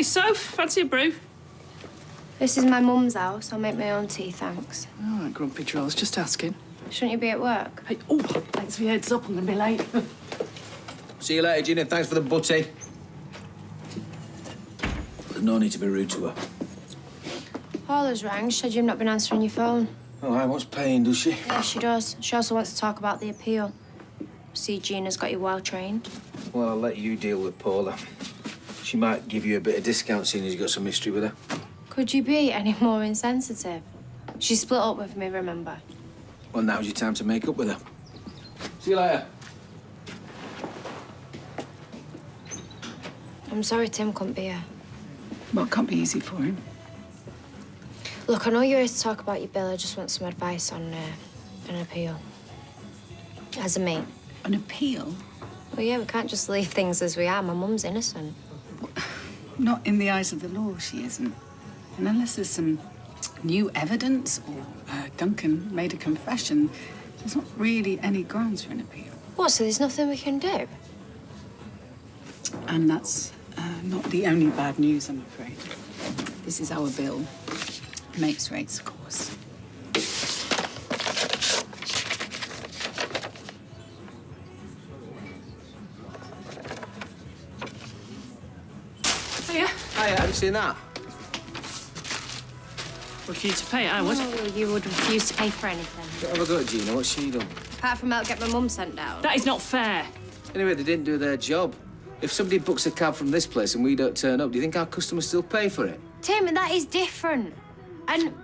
Hey, Soph, fancy a brew? This is my mum's house. I'll make my own tea, thanks. All right, grumpy trolls, just asking. Shouldn't you be at work? Hey, oh, thanks for your heads up. I'm going to be late. See you later, Gina. Thanks for the butty. There's no need to be rude to her. Paula's rang. She said you've not been answering your phone. Oh, I wants paying, does she? Yeah, she does. She also wants to talk about the appeal. See, Gina's got you well trained. Well, I'll let you deal with Paula. She might give you a bit of discount seeing as you've got some history with her. Could you be any more insensitive? She split up with me, remember? Well, now's your time to make up with her. See you later. I'm sorry Tim couldn't be here. Well, it can't be easy for him. Look, I know you're here to talk about your bill. I just want some advice on an appeal. As a mate. An appeal? Well, yeah, we can't just leave things as we are. My mum's innocent. Not in the eyes of the law, she isn't. And unless there's some new evidence or Duncan made a confession, there's not really any grounds for an appeal. What, so there's nothing we can do? And that's not the only bad news, I'm afraid. This is our bill. Mate's rates, of course. Hiya, have you seen that? Refuse to pay, I would. Oh, you would refuse to pay for anything. What have I got, Gina? What's she done? Apart from help get my mum sent down. That is not fair. Anyway, they didn't do their job. If somebody books a cab from this place and we don't turn up, do you think our customers still pay for it? Tim, that is different. And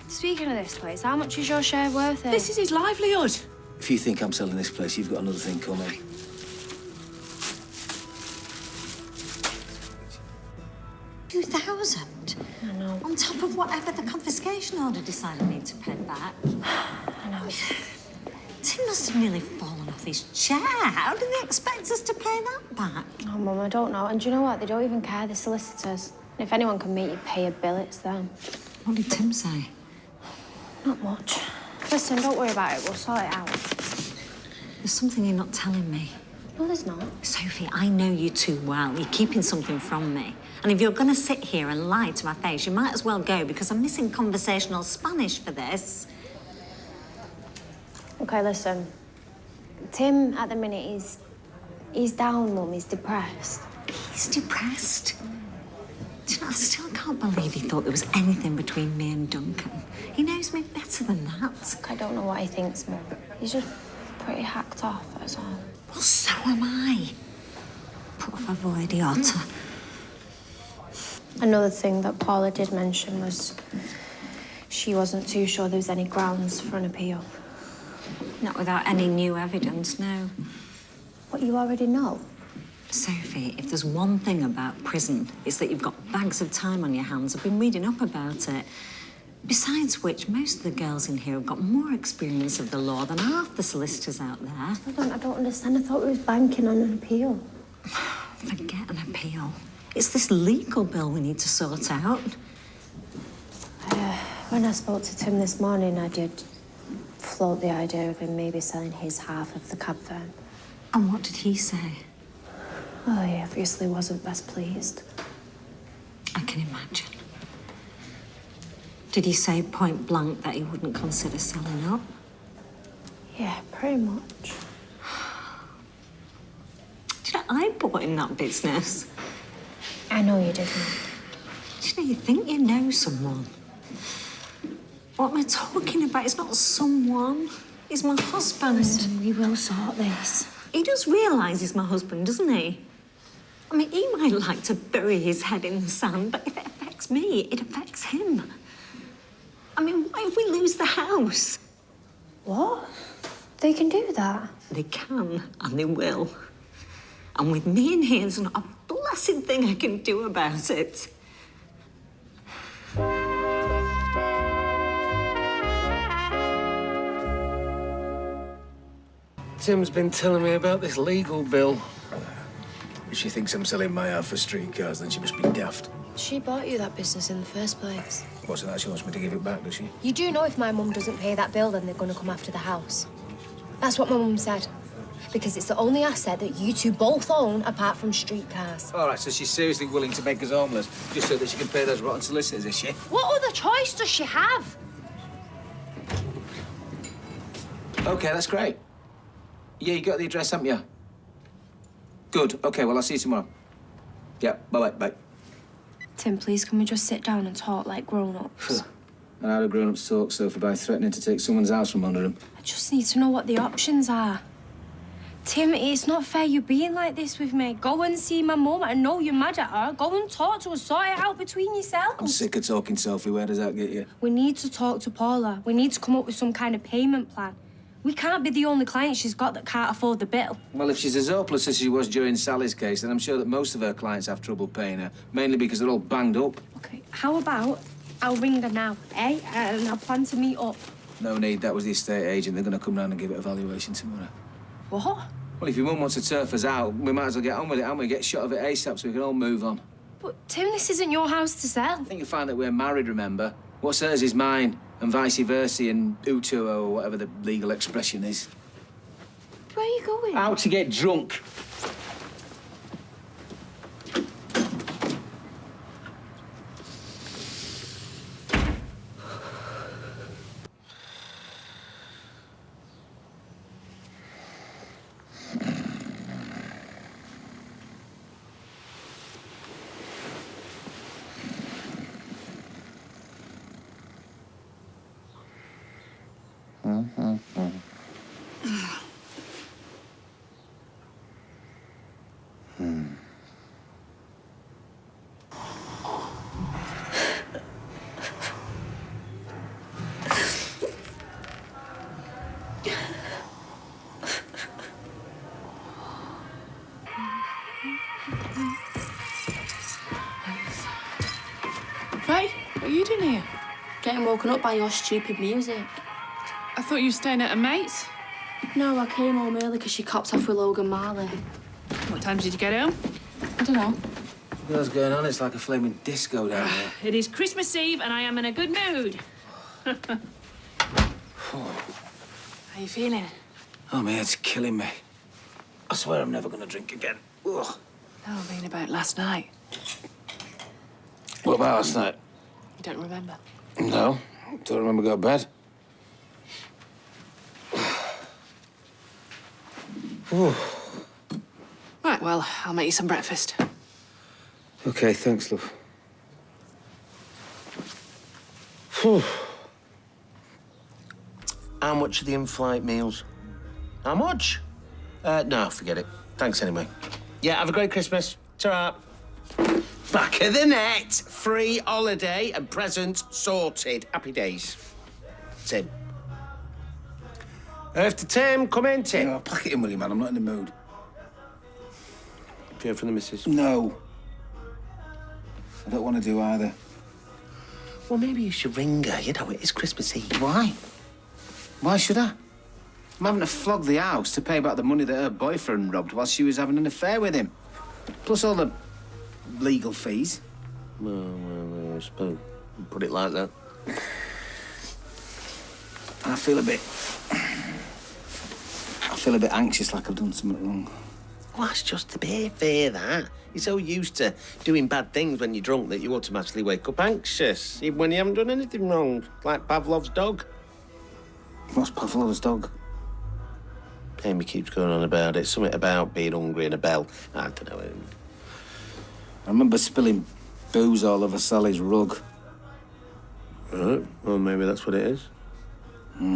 speaking of this place, how much is your share worth it? This is his livelihood. If you think I'm selling this place, you've got another thing coming. 2,000? I know. On top of whatever the confiscation order decided I need to pay back. I know. Tim must have nearly fallen off his chair. How do they expect us to pay that back? Oh, Mum, I don't know. And do you know what? They don't even care, the solicitors. And if anyone can make you pay a bill, it's them. What did Tim say? Not much. Listen, don't worry about it. We'll sort it out. There's something you're not telling me. No, there's not. Sophie, I know you too well. You're keeping something from me. And if you're going to sit here and lie to my face, you might as well go, because I'm missing conversational Spanish for this. OK, listen. Tim, at the minute, he's down, Mum. He's depressed. He's depressed. Do you know, I still can't believe he thought there was anything between me and Duncan. He knows me better than that. I don't know what he thinks, Mum. He's just pretty hacked off, that's all. Well, so am I. Por favor, idiota. Another thing that Paula did mention was she wasn't too sure there was any grounds for an appeal. Not without any new evidence, no. What, you already know? Sophie, if there's one thing about prison, it's that you've got bags of time on your hands. I've been reading up about it. Besides which, most of the girls in here have got more experience of the law than half the solicitors out there. I don't understand. I thought we was banking on an appeal. Forget an appeal. It's this legal bill we need to sort out. When I spoke to Tim this morning, I did float the idea of him maybe selling his half of the cab firm. And what did he say? Well, he obviously wasn't best pleased. I can imagine. Did he say point blank that he wouldn't consider selling up? Yeah, pretty much. Do you know, I bought in that business. I know you didn't. Do you know, you think you know someone. What am I talking about? It's not someone. He's my husband. Listen, we will sort this. He does realise he's my husband, doesn't he? I mean, he might like to bury his head in the sand, but if it affects me, it affects him. I mean, what if we lose the house? What? They can do that? They can, and they will. And with me in here, there's not a blessed thing I can do about it. Tim's been telling me about this legal bill. If she thinks I'm selling my half for streetcars, then she must be daft. She bought you that business in the first place. What's that? She wants me to give it back, does she? You do know if my mum doesn't pay that bill, then they're going to come after the house. That's what my mum said. Because it's the only asset that you two both own apart from streetcars. All right, so she's seriously willing to make us homeless just so that she can pay those rotten solicitors, is she? What other choice does she have? OK, that's great. Yeah, you got the address, haven't you? Good. OK, well, I'll see you tomorrow. Yeah, bye-bye, bye. Tim, please, can we just sit down and talk like grown-ups? And how do grown-ups talk, Sophie, by threatening to take someone's house from under them? I just need to know what the options are. Tim, it's not fair you being like this with me. Go and see my mum. I know you're mad at her. Go and talk to her. Sort it out between yourselves. I'm sick of talking, Sophie. Where does that get you? We need to talk to Paula. We need to come up with some kind of payment plan. We can't be the only client she's got that can't afford the bill. Well, if she's as hopeless as she was during Sally's case, then I'm sure that most of her clients have trouble paying her, mainly because they're all banged up. OK, how about I'll ring her now, eh? And I'll plan to meet up. No need. That was the estate agent. They're going to come round and give it a valuation tomorrow. What? Well, if your mum wants to turf us out, we might as well get on with it, and we get shot of it ASAP so we can all move on. But, Tim, this isn't your house to sell. I think you'll find that we're married, remember? What's hers is mine, and vice versa, and utuo, or whatever the legal expression is. Where are you going? Out to get drunk. Ray, what are you doing here? Getting woken up by your stupid music. I thought you were staying at a mate's. No, I came home early because she copped off with Logan Marley. What time did you get home? I don't know. What's going on? It's like a flaming disco down there. It is Christmas Eve and I am in a good mood. How are you feeling? Oh, my head's killing me. I swear I'm never going to drink again. Ugh. No, I mean about last night. What about last night? You don't remember? No, don't remember going to bed. Right, well, I'll make you some breakfast. OK, thanks, love. Whew. How much are the in-flight meals? How much? No, forget it. Thanks anyway. Yeah, have a great Christmas. Ta-ra. Back of the net. Free holiday and presents sorted. Happy days. Tim. After Tim, come in, Tim. Yeah, pack it in, will you, man? I'm not in the mood. Hear from the missus? No. I don't want to do either. Well, maybe you should ring her. You know, it is Christmas Eve. Why? Why should I? I'm having to flog the house to pay back the money that her boyfriend robbed while she was having an affair with him. Plus all the legal fees. Well, I suppose. Put it like that. And I feel a bit anxious, like I've done something wrong. Well, that's just to be fair, that. You're so used to doing bad things when you're drunk that you automatically wake up anxious, even when you haven't done anything wrong, like Pavlov's dog. What's Pavlov's dog? Amy keeps going on about it. Something about being hungry and a bell. I don't know. I remember spilling booze all over Sally's rug. Right. Well, maybe that's what it is.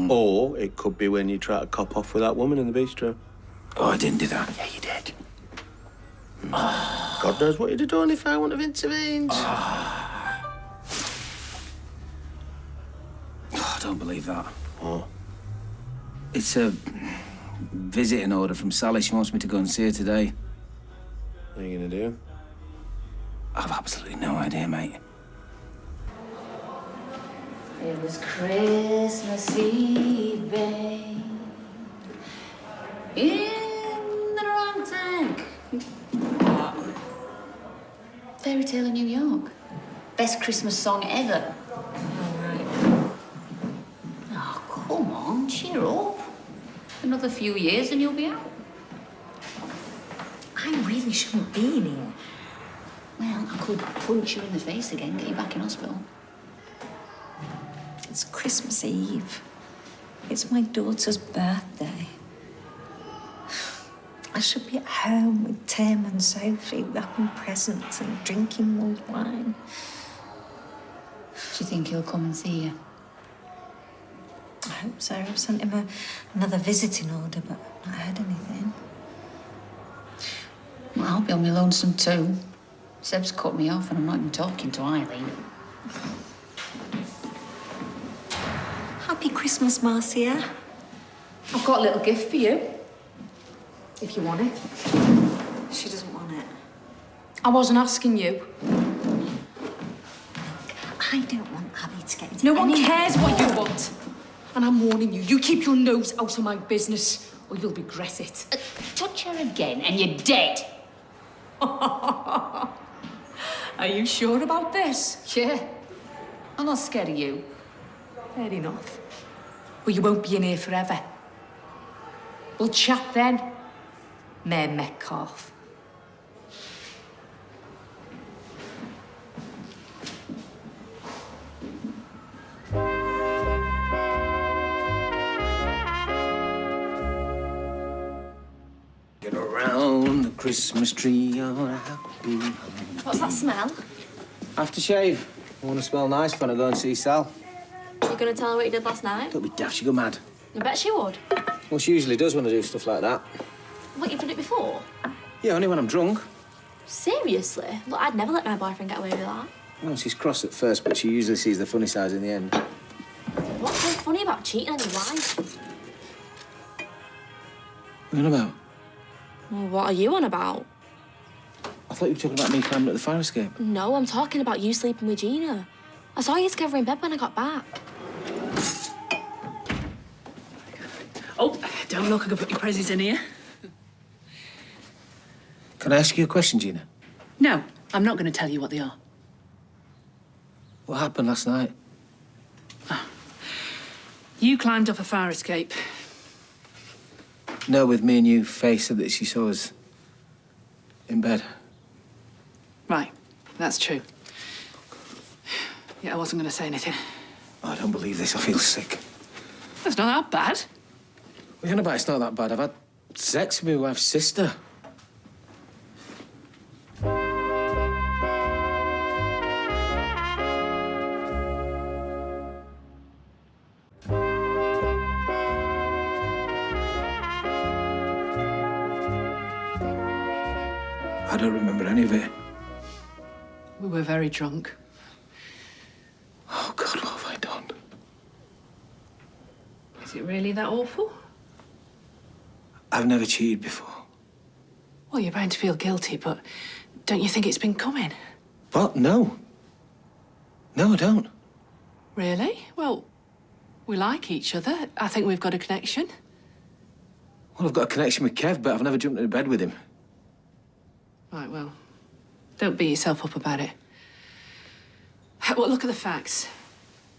Or it could be when you try to cop off with that woman in the bistro. Oh, I didn't do that. Yeah, you did. God knows what you'd have done if I wouldn't have intervened. Oh, I don't believe that. What? It's a visiting order from Sally. She wants me to go and see her today. What are you going to do? I've absolutely no idea, mate. It was Christmas Eve, babe. In the wrong tank. Fairy Tale in New York. Best Christmas song ever. Oh, come on, cheer up. Another few years and you'll be out. I really shouldn't be in here. Well, I could punch you in the face again, get you back in hospital. It's Christmas Eve. It's my daughter's birthday. I should be at home with Tim and Sophie, wrapping presents and drinking mulled wine. Do you think he'll come and see you? I hope so. I've sent him another visiting order, but I've not heard anything. Well, I'll be on my lonesome too. Seb's cut me off and I'm not even talking to Eileen. Happy Christmas, Marcia. I've got a little gift for you, if you want it. She doesn't want it. I wasn't asking you. I don't want Abby to get into No one any- cares what you want. And I'm warning you, you keep your nose out of my business or you'll regret it. Touch her again and you're dead. Are you sure about this? Yeah. I'm not scared of you. Fair enough. Well, you won't be in here forever. We'll chat then, Mayor Metcalfe. Get around the Christmas tree on a happy home. What's that smell? Aftershave. I want to smell nice when I go and see Sal. You gonna tell her what you did last night? Don't be daft, she go mad. I bet she would. Well, she usually does when I do stuff like that. What, you've done it before? Yeah, only when I'm drunk. Seriously? Look, I'd never let my boyfriend get away with that. Well, she's cross at first, but she usually sees the funny side in the end. What's so funny about cheating on your wife? What are you on about? Well, what are you on about? I thought you were talking about me climbing up the fire escape. No, I'm talking about you sleeping with Gina. I saw you together in bed when I got back. Oh, don't look, I can put your presents in here. Can I ask you a question, Gina? No, I'm not going to tell you what they are. What happened last night? You climbed up a fire escape. No, with me and you, Faye said that she saw us in bed. Right, that's true. Yeah, I wasn't going to say anything. Oh, I don't believe this. I feel sick. It's not that bad. What are you on about? It's not that bad. I've had sex with my wife's sister. I don't remember any of it. We were very drunk. Oh, God, what have I done? Is it really that awful? I've never cheated before. Well, you're bound to feel guilty, but don't you think it's been coming? What? No. No, I don't. Really? Well, we like each other. I think we've got a connection. Well, I've got a connection with Kev, but I've never jumped into bed with him. Right, well, don't beat yourself up about it. Well, look at the facts.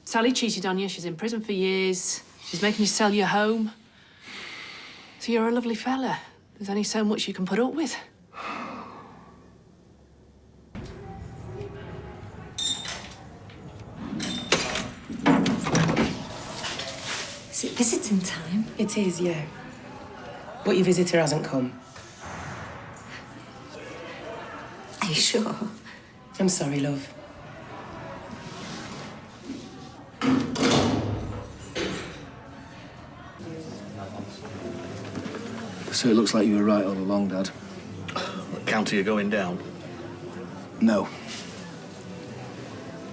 Sally cheated on you. She's in prison for years. She's making you sell your home. So you're a lovely fella. There's only so much you can put up with. Is it visiting time? It is, yeah. But your visitor hasn't come. Are you sure? I'm sorry, love. So it looks like you were right all along, Dad. What county are you going down? No.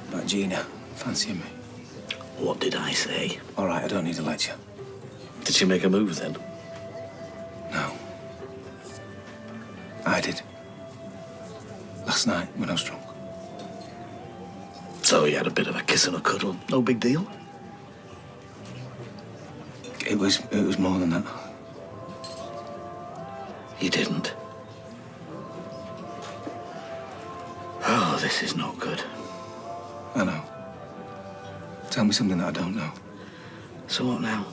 About Gina fancying me. What did I say? All right, I don't need a lecture. Did she make a move then? No. I did. Last night when I was drunk. So you had a bit of a kiss and a cuddle. No big deal? It was more than that. You didn't. Oh, this is not good. I know. Tell me something that I don't know. So what now?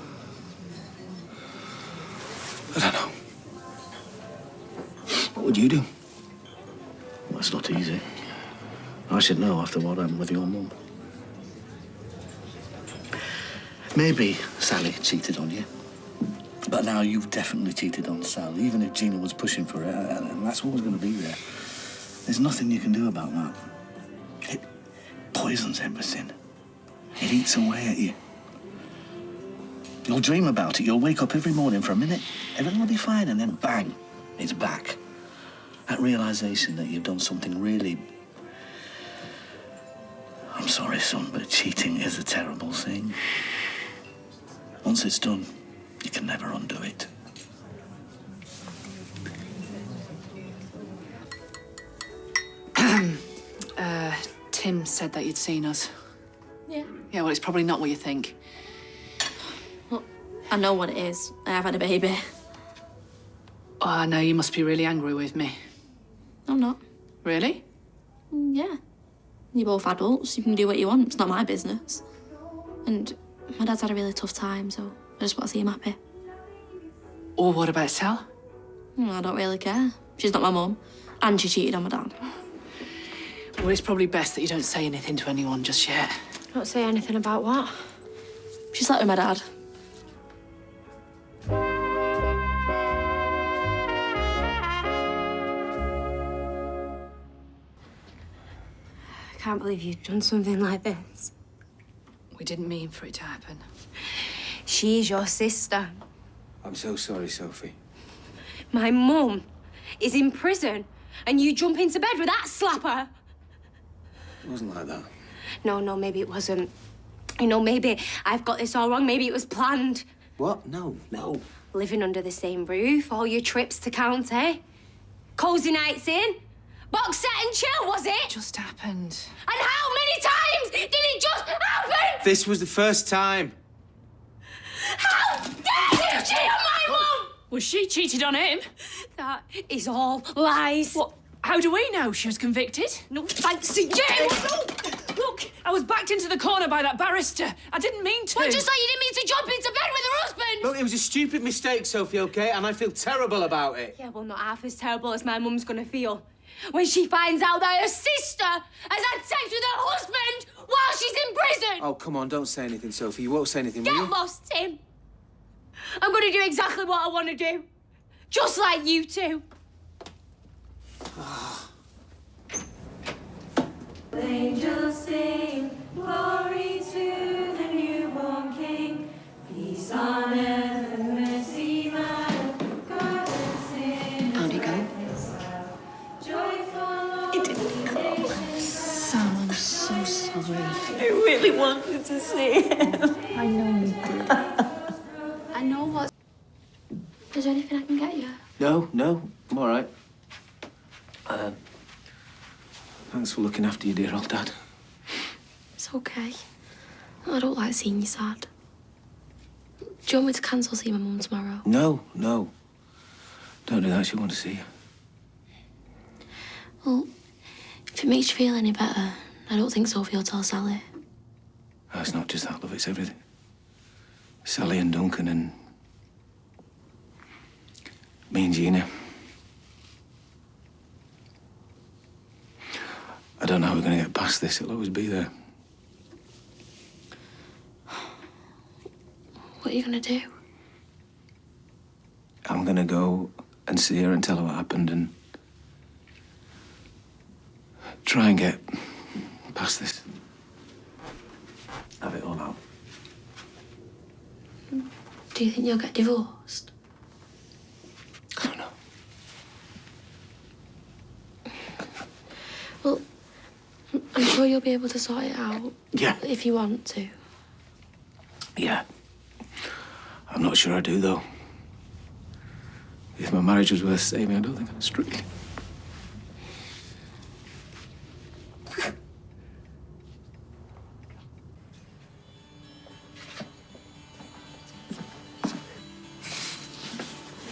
I don't know. What would would you do? Well, it's not easy. I should know after what happened with your mum. Maybe Sally cheated on you. But now you've definitely cheated on Sal, even if Gina was pushing for it, and that's always going to be there. There's nothing you can do about that. It poisons everything. It eats away at you. You'll dream about it. You'll wake up every morning for a minute, everything will be fine, and then bang, it's back. That realization that you've done something really... I'm sorry, son, but cheating is a terrible thing. Once it's done, you can never undo it. Tim said that you'd seen us. Yeah. Yeah, well, it's probably not what you think. Well, I know what it is. I have had a baby. Oh, I know, you must be really angry with me. I'm not. Really? Yeah. You're both adults. You can do what you want. It's not my business. And my dad's had a really tough time, so I just want to see him happy. Or what about Sal? I don't really care. She's not my mum. And she cheated on my dad. Well, it's probably best that you don't say anything to anyone just yet. Don't say anything about what? She slept with my dad. I can't believe you've done something like this. We didn't mean for it to happen. She's your sister. I'm so sorry, Sophie. My mum is in prison, and you jump into bed with that slapper. It wasn't like that. No, maybe it wasn't. You know, maybe I've got this all wrong. Maybe it was planned. What? No. Living under the same roof, all your trips to county, cozy nights in, box set and chill, was it? It just happened. And how many times did it just happen? This was the first time. How dare you cheat on my mum? Well, she cheated on him. That is all lies. What? How do we know she was convicted? No thanks to you. Look, I was backed into the corner by that barrister. I didn't mean to. Well, just like you didn't mean to jump into bed with her husband. Look, it was a stupid mistake, Sophie, OK? And I feel terrible about it. Yeah, well, not half as terrible as my mum's gonna feel when she finds out that her sister has had sex with her husband while she's in prison. Oh, come on, don't say anything, Sophie. You won't say anything, will Get you? lost, Tim. I'm gonna do exactly what I want to do. Just like you two. Angels sing, glory to the newborn King. Peace on earth and mercy mild, God and sin. How'd he go? It didn't go. Sam, I'm so sorry. I really wanted to see him. I know you did. I know what... Is there anything I can get you? No, I'm all right. Thanks for looking after your dear old dad. It's okay. I don't like seeing you sad. Do you want me to cancel seeing my mum tomorrow? No. Don't do that. She'll want to see you. Well, if it makes you feel any better, I don't think Sophie will tell Sally. Oh, it's not just that, love. It's everything. Sally and Duncan and... me and Gina. I don't know how we're going to get past this. It'll always be there. What are you going to do? I'm going to go and see her and tell her what happened and try and get past this. Have it all out. Do you think you'll get divorced? I don't know. Well, I'm sure you'll be able to sort it out. Yeah. If you want to. Yeah. I'm not sure I do, though. If my marriage was worth saving, I don't think I'd strike.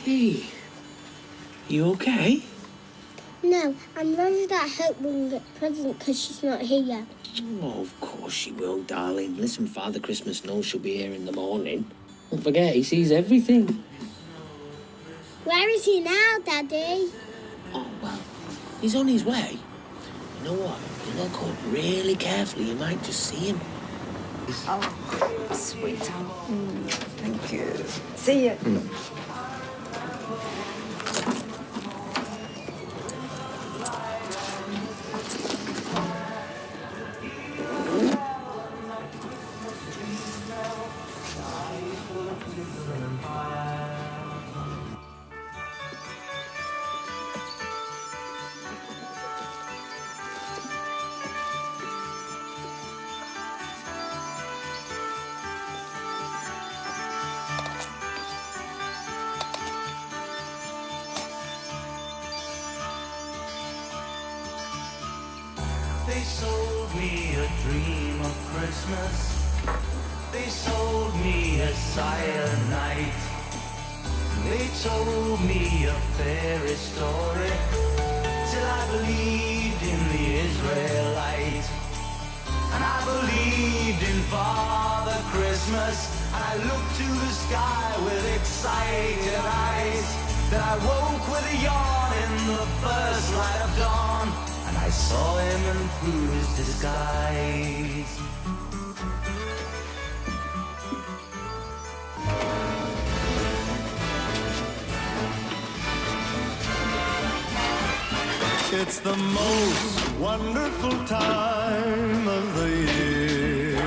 Hey, you okay? No, I'm worried that Hope won't get present because she's not here yet. Oh, of course she will, darling. Listen, Father Christmas knows she'll be here in the morning. Don't forget, he sees everything. Where is he now, Daddy? Oh, He's on his way. You know what? If you look up really carefully, you might just see him. Oh, sweetheart. Thank you. See you. They sold me a dream of Christmas. They sold me a cyanide. They told me a fairy story till I believed in the Israelite. And I believed in Father Christmas. And I looked to the sky with excited eyes. Then I woke with a yawn in the first light of dawn. And I saw him and through his disguise. It's the most wonderful time of the year,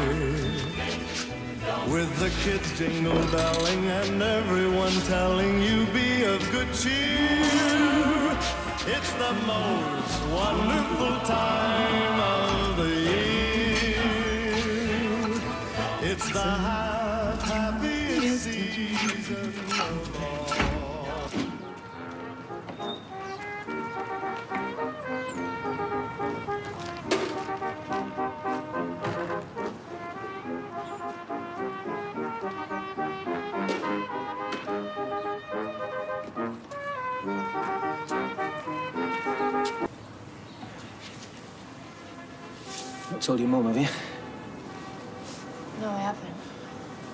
with the kids jingle belling and everyone telling you be of good cheer. It's the most wonderful time of the year. It's the happiest season of all. Not told your mum, have you? No, I haven't.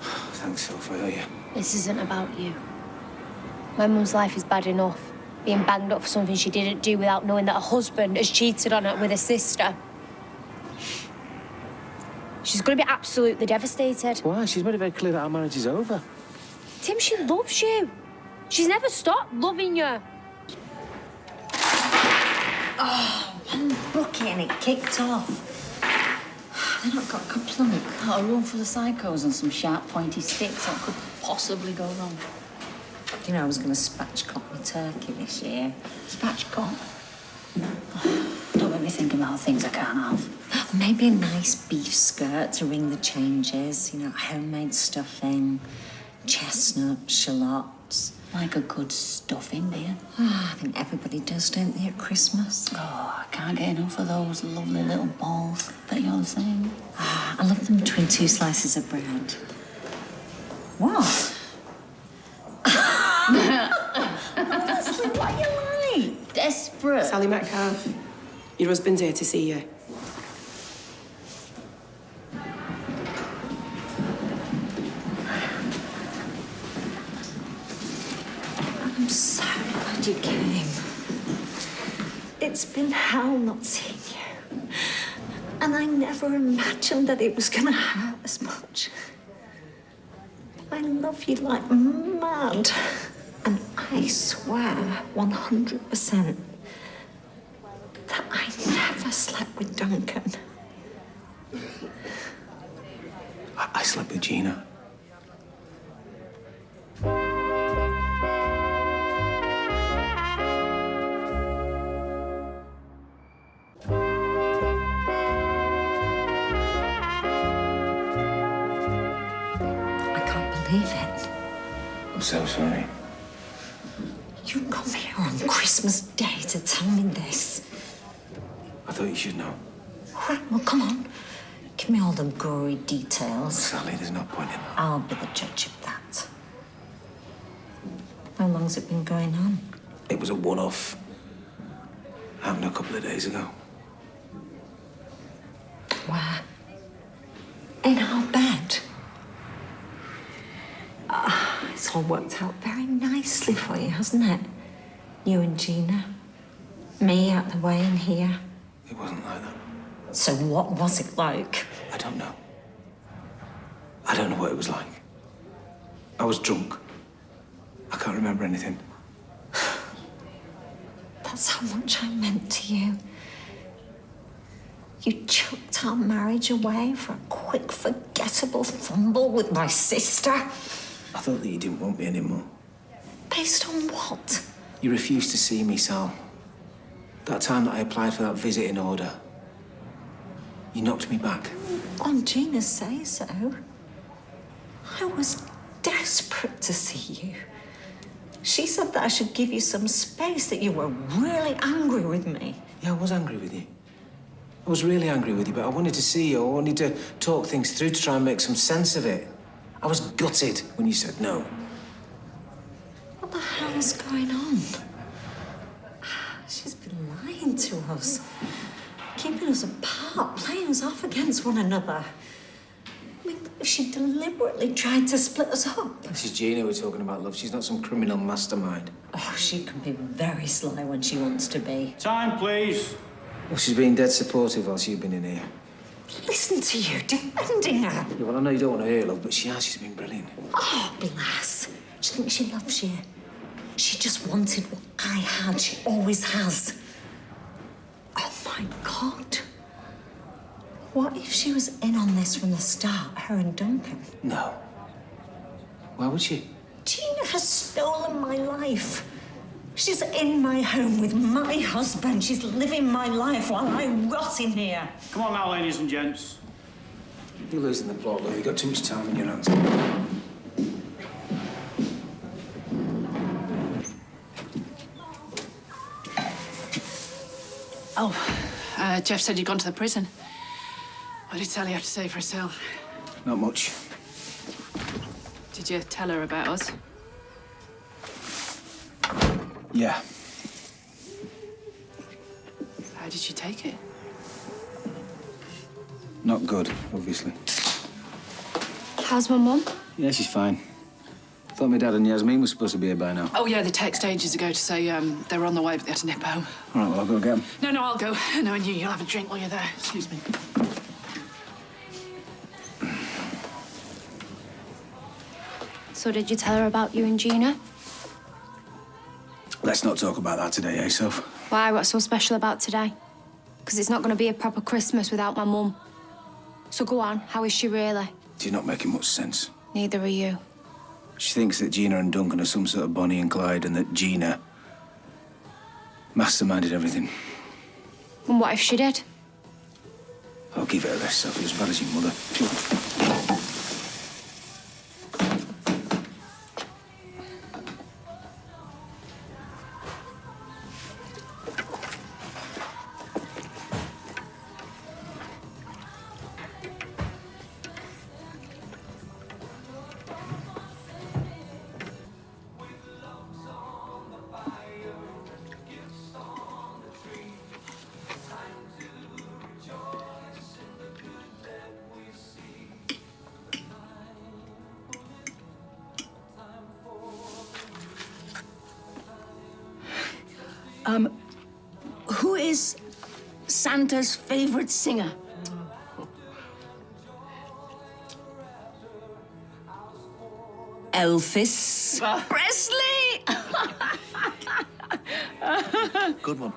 Thanks, Sophie, are you? This isn't about you. My mum's life is bad enough. Being banged up for something she didn't do without knowing that her husband has cheated on her with her sister. She's going to be absolutely devastated. Why? She's made it very clear that our marriage is over. Tim, she loves you. She's never stopped loving you. Oh, one bucket and it kicked off. Then I've got kaplunk. Oh, a room full of psychos and some sharp, pointy sticks. What could possibly go wrong? You know, I was going to spatchcock my turkey this year. Spatchcock? Don't make me think about things I can't have. Maybe a nice beef skirt to ring the changes. You know, homemade stuffing, chestnuts, shallots. Like a good stuffing, dear. Oh, I think everybody does, don't they, at Christmas? Oh, I can't get enough of those lovely little balls. Bet you're the same. Oh, I love them between two slices of bread. What? Honestly, what are you like? Desperate. Sally Metcalfe, your husband's here to see you. I'm so glad you came. It's been hell not seeing you. And I never imagined that it was going to hurt as much. I love you like mad. And I swear 100% that I never slept with Duncan. I slept with Gina. It. I'm so sorry. You come here on Christmas Day to tell me this. I thought you should know. All right, well, come on. Give me all the gory details. Sally, there's no point in that. I'll be the judge of that. How long's it been going on? It was a one-off. Happened a couple of days ago. Where? In our bed? It's all worked out very nicely for you, hasn't it? You and Gina. Me out the way in here. It wasn't like that. So what was it like? I don't know. I don't know what it was like. I was drunk. I can't remember anything. That's how much I meant to you. You chucked our marriage away for a quick, forgettable fumble with my sister. I thought that you didn't want me anymore. Based on what? You refused to see me, Sal. That time that I applied for that visiting order. You knocked me back. On Gina's say-so. I was desperate to see you. She said that I should give you some space, that you were really angry with me. Yeah, I was angry with you. I was really angry with you, but I wanted to see you. I wanted to talk things through to try and make some sense of it. I was gutted when you said no. What the hell's going on? She's been lying to us, keeping us apart, playing us off against one another. I mean, she deliberately tried to split us up. This is Gina we're talking about, love. She's not some criminal mastermind. Oh, she can be very sly when she wants to be. Time, please. Well, she's been dead supportive while you've been in here. Listen to you, defending her. Yeah, well, I know you don't want to hear, love, but she has. She's been brilliant. Oh, bless. She thinks she loves you. She just wanted what I had. She always has. Oh, my God. What if she was in on this from the start, her and Duncan? No. Why would she? Gina has stolen my life. She's in my home with my husband. She's living my life while I rot in here. Come on now, ladies and gents. You're losing the plot, love. You've got too much time in your hands. Oh, Jeff said you'd gone to the prison. What did Sally have to say for herself? Not much. Did you tell her about us? Yeah. How did she take it? Not good, obviously. How's my mum? Yeah, she's fine. Thought my dad and Yasmin were supposed to be here by now. Oh, yeah, they text ages ago to say they were on the way, but they had to nip home. All right, well, I'll go get them. No, I'll go. Knowing you'll have a drink while you're there. Excuse me. So did you tell her about you and Gina? Let's not talk about that today, eh, Soph? Why? What's so special about today? Because it's not going to be a proper Christmas without my mum. So go on, how is she really? She's not making much sense. Neither are you. She thinks that Gina and Duncan are some sort of Bonnie and Clyde and that Gina masterminded everything. And what if she did? I'll give it a rest, Sophie, as bad as your mother. Who is Santa's favorite singer? Elvis Presley! Good one.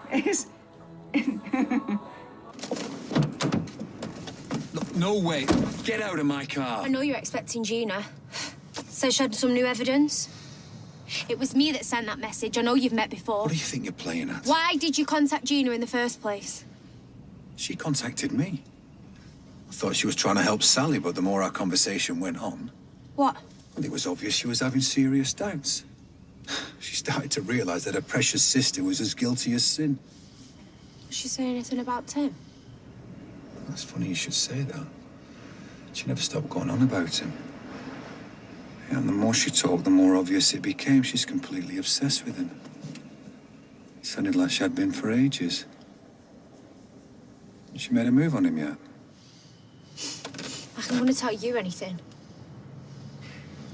No way. Get out of my car. I know you're expecting Gina. So she had some new evidence. It was me that sent that message. I know you've met before. What do you think you're playing at? Why did you contact Gina in the first place? She contacted me. I thought she was trying to help Sally, but the more our conversation went on, What? well, it was obvious she was having serious doubts. She started to realise that her precious sister was as guilty as sin. Did she say anything about Tim? That's funny you should say that. She never stopped going on about him. Yeah, and the more she talked, the more obvious it became. She's completely obsessed with him. It sounded like she had been for ages. Has she made a move on him yet? I don't want to tell you anything.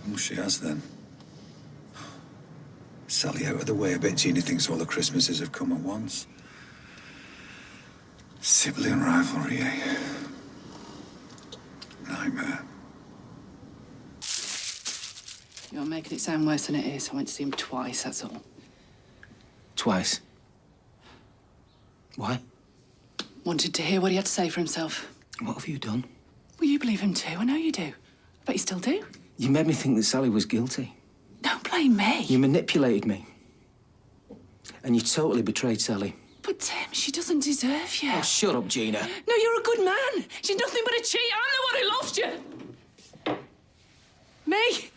Well, she has then. Sally out of the way. I bet Gina thinks all the Christmases have come at once. Sibling rivalry, eh? Nightmare. You're making it sound worse than it is. I went to see him twice, that's all. Twice? Why? Wanted to hear what he had to say for himself. What have you done? Well, you believe him too. I know you do. I bet you still do. You made me think that Sally was guilty. Don't blame me. You manipulated me. And you totally betrayed Sally. But, Tim, she doesn't deserve you. Oh, shut up, Gina. No, you're a good man. She's nothing but a cheat. I'm the one who lost you. Me?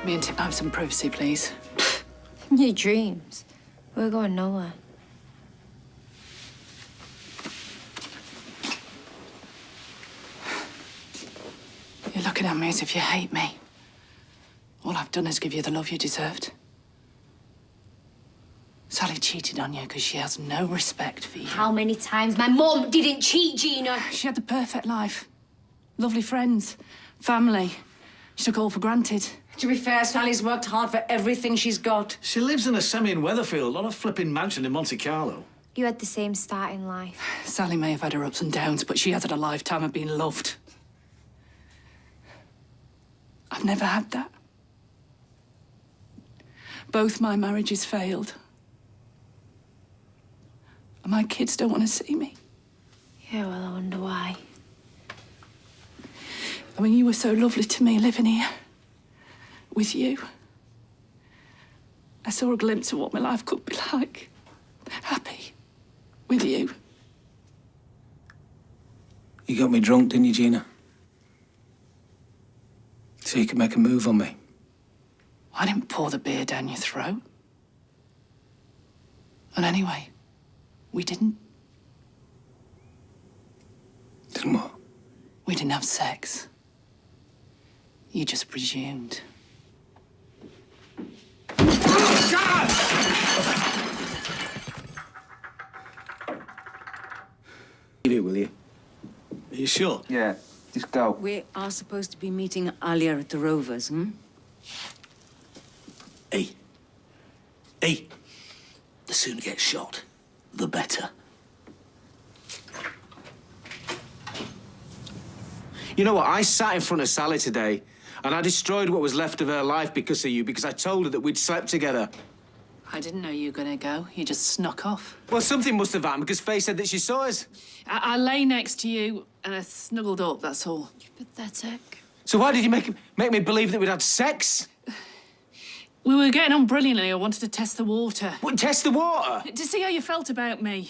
Me and Tim have some privacy, please. Your dreams. We're going nowhere. You're looking at me as if you hate me. All I've done is give you the love you deserved. Sally cheated on you because she has no respect for you. How many times my mum didn't cheat, Gina? She had the perfect life. Lovely friends, family. She took all for granted. To be fair, Sally's worked hard for everything she's got. She lives in a semi in Weatherfield, not a flipping mansion in Monte Carlo. You had the same start in life. Sally may have had her ups and downs, but she has had a lifetime of being loved. I've never had that. Both my marriages failed. And my kids don't want to see me. Yeah, well, I wonder why. I mean, you were so lovely to me living here. With you. I saw a glimpse of what my life could be like. Happy. With you. You got me drunk, didn't you, Gina? So you could make a move on me. I didn't pour the beer down your throat. And anyway, we didn't. Didn't what? We didn't have sex. You just presumed. Leave it, will you? Are you sure? Yeah, just go. We are supposed to be meeting Alia at the Rovers, Hey. Hey. The sooner you get shot, the better. You know what? I sat in front of Sally today, and I destroyed what was left of her life because of you, because I told her that we'd slept together. I didn't know you were going to go. You just snuck off. Well, something must have happened, because Faye said that she saw us. I lay next to you and I snuggled up, that's all. Pathetic. So why did you make me believe that we'd had sex? We were getting on brilliantly. I wanted to test the water. What, test the water? To see how you felt about me.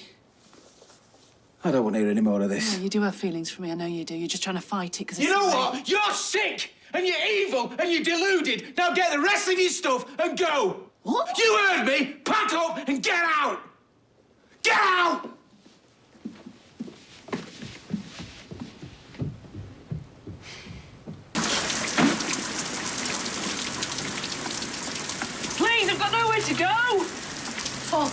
I don't want to hear any more of this. Yeah, you do have feelings for me, I know you do. You're just trying to fight it because You know what? You're sick, and you're evil, and you're deluded. Now get the rest of your stuff and go. What? You heard me. Pack up and get out. Get out! Please, I've got nowhere to go. Oh.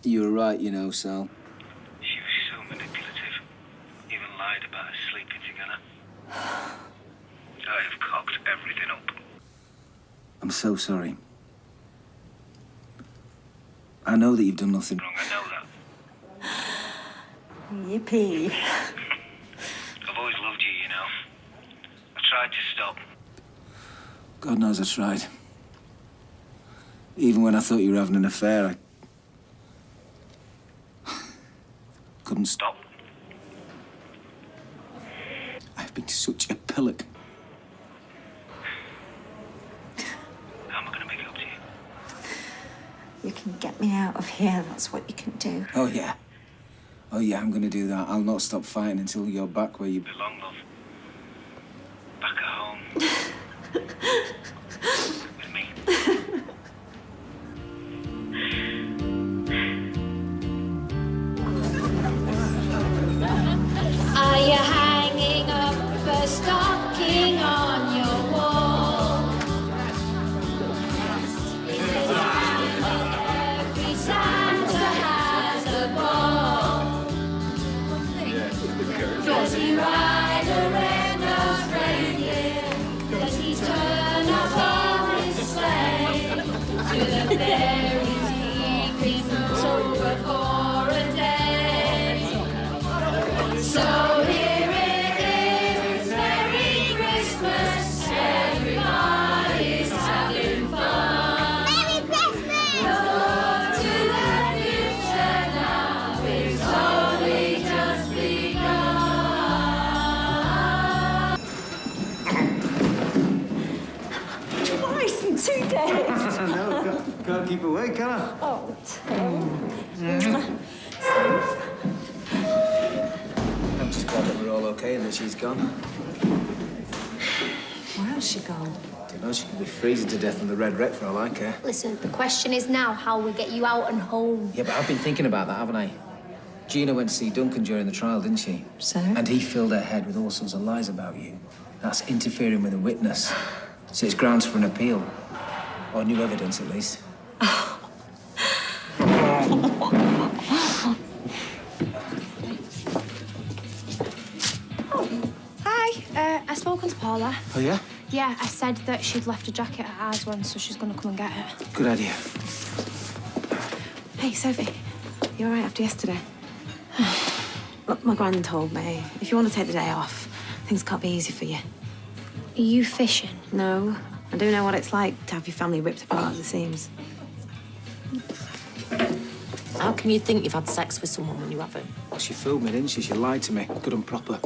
You were right, you know, Sal. She was so manipulative. Even lied about us sleeping together. I have cocked everything up. I'm so sorry. I know that you've done nothing Wrong, I know that. Yippee. I've always loved you, you know. I tried to stop. God knows I tried. Even when I thought you were having an affair, I couldn't stop. I've been such a pillock. How am I going to make it up to you? You can get me out of here, that's what you can do. Oh, yeah. Oh, yeah, I'm going to do that. I'll not stop fighting until you're back where you Belong, love. Back at home. With me. Oh, Tim. I'm just glad that we're all okay and that she's gone. Where has she gone? Don't know, she could be freezing to death on the Red Wreck for all I care. Listen, the question is now how we get you out and home. Yeah, but I've been thinking about that, haven't I? Gina went to see Duncan during the trial, didn't she? So? And he filled her head with all sorts of lies about you. That's interfering with a witness. So it's grounds for an appeal. Or new evidence, at least. Hi, I've spoken to Paula. Oh, yeah? Yeah, I said that she'd left a jacket at ours once, so she's gonna come and get it. Good idea. Hey, Sophie. You all right after yesterday? Look, my gran told me, if you want to take the day off, things can't be easy for you. Are you fishing? No. I do know what it's like to have your family ripped apart at the seams. How can you think you've had sex with someone when you haven't? Well, she fooled me, didn't she? She lied to me. Good and proper.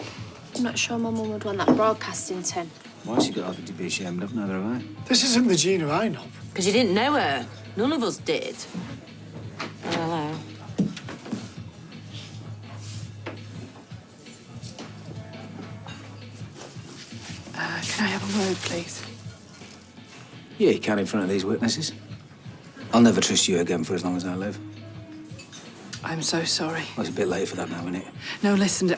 I'm not sure my mum would want that broadcasting, Tim. Why she got anything to be ashamed of? Neither have I. This isn't the Gina I know. Because you didn't know her. None of us did. Oh, hello. Can I have a word, please? Yeah, you can in front of these witnesses. I'll never trust you again for as long as I live. I'm so sorry. Well, it's a bit late for that now, isn't it? No, listen,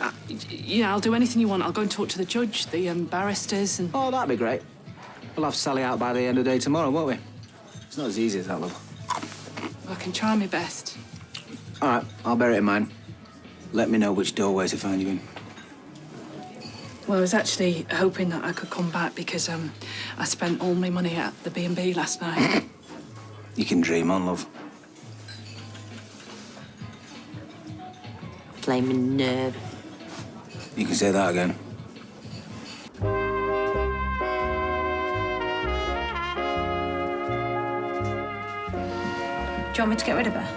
yeah, I'll do anything you want. I'll go and talk to the judge, the barristers, and... Oh, that'd be great. We'll have Sally out by the end of the day tomorrow, won't we? It's not as easy as that, love. I can try my best. All right, I'll bear it in mind. Let me know which doorway to find you in. Well, I was actually hoping that I could come back because I spent all my money at the B&B last night. You can dream on, love. Flaming nerve. You can say that again. Do you want me to get rid of her?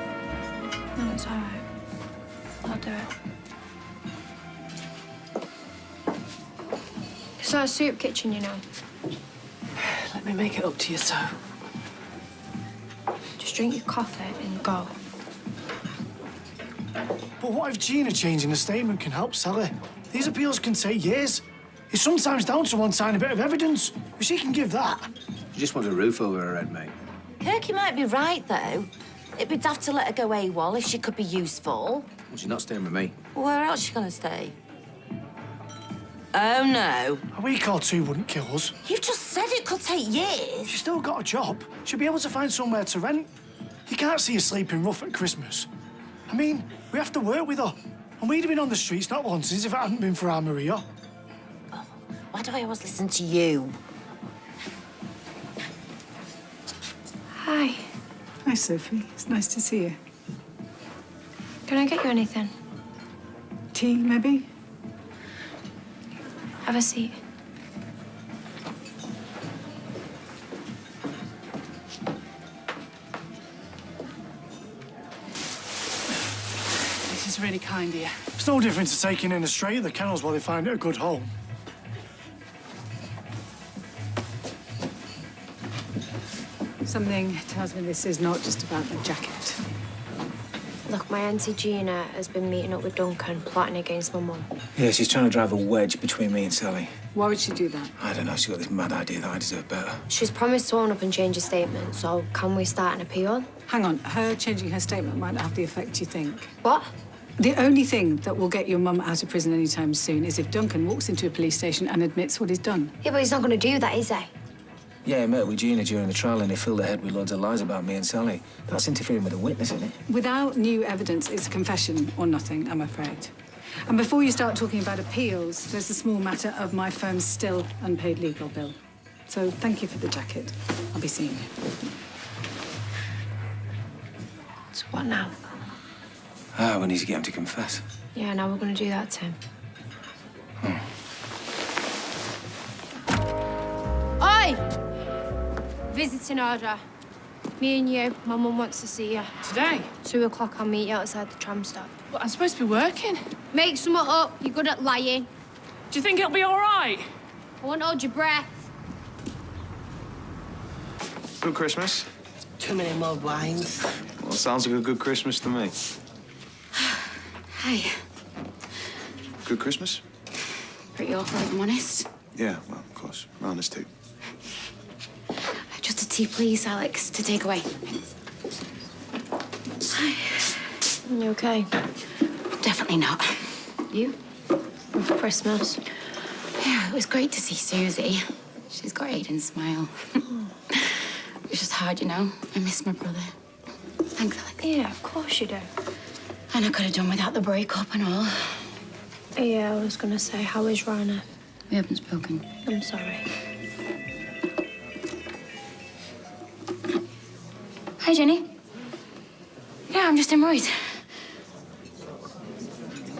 No, it's all right. I'll do it. It's not a soup kitchen, you know. Let me make it up to you, so. Just drink your coffee and go. But what if Gina changing a statement can help Sally? These appeals can take years. It's sometimes down to one tiny bit of evidence. If she can give that. She just wants a roof over her head, mate. Kirky might be right, though. It'd be daft to let her go AWOL if she could be useful. Well, she's not staying with me. Where else is she gonna stay? Oh, no. A week or two wouldn't kill us. You've just said it could take years. She's still got a job. She'll be able to find somewhere to rent. You can't see her sleeping rough at Christmas. I mean, we have to work with her. And we'd have been on the streets not once if it hadn't been for our Maria. Oh, why do I always listen to you? Hi. Hi, Sophie. It's nice to see you. Can I get you anything? Tea, maybe? Have a seat. This is really kind of you. It's no different to taking in a stray at the kennels while they find it a good home. Something tells me this is not just about the jacket. Look, my Auntie Gina has been meeting up with Duncan, plotting against my mum. Yeah, she's trying to drive a wedge between me and Sally. Why would she do that? I don't know. She's got this mad idea that I deserve better. She's promised to own up and change her statement, so can we start an appeal? Hang on. Her changing her statement might not have the effect you think. What? The only thing that will get your mum out of prison anytime soon is if Duncan walks into a police station and admits what he's done. Yeah, but he's not going to do that, is he? Yeah, he met with Gina during the trial and he filled her head with loads of lies about me and Sally. That's interfering with a witness, isn't it? Without new evidence, it's a confession or nothing, I'm afraid. And before you start talking about appeals, there's the small matter of my firm's still unpaid legal bill. So thank you for the jacket. I'll be seeing you. So what now? We need to get him to confess. Yeah, now we're going to do that, Tim. Oi! Visiting order. Me and you. My mum wants to see you. Today? 2 o'clock, I'll meet you outside the tram stop. Well, I'm supposed to be working. Make something up. You're good at lying. Do you think it'll be all right? I won't hold your breath. Good Christmas. Too many mulled wines. Well, sounds like a good Christmas to me. Hey, Good Christmas? pretty awful if I'm honest. Yeah, well, of course. We're honest too. Just a tea, please, Alex, to take away. You okay? Definitely not. You? For Christmas? Yeah, it was great to see Susie. She's got Aiden's smile. It's just hard, you know. I miss my brother. Thanks, Alex. Yeah, of course you do. And I could have done without the breakup and all. Yeah, I was gonna say, how is Rana? We haven't spoken. I'm sorry. Hi, Jenny. Yeah, I'm just in worried.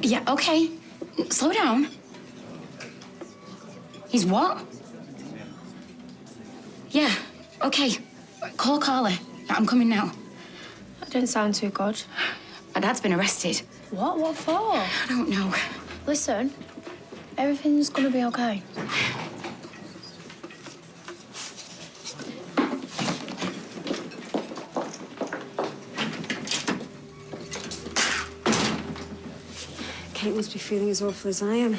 Yeah, okay. Slow down. He's what? Yeah, okay. Call Carla. Yeah, I'm coming now. That didn't sound too good. My dad's been arrested. What? What for? I don't know. Listen, everything's gonna be okay. Kate must be feeling as awful as I am.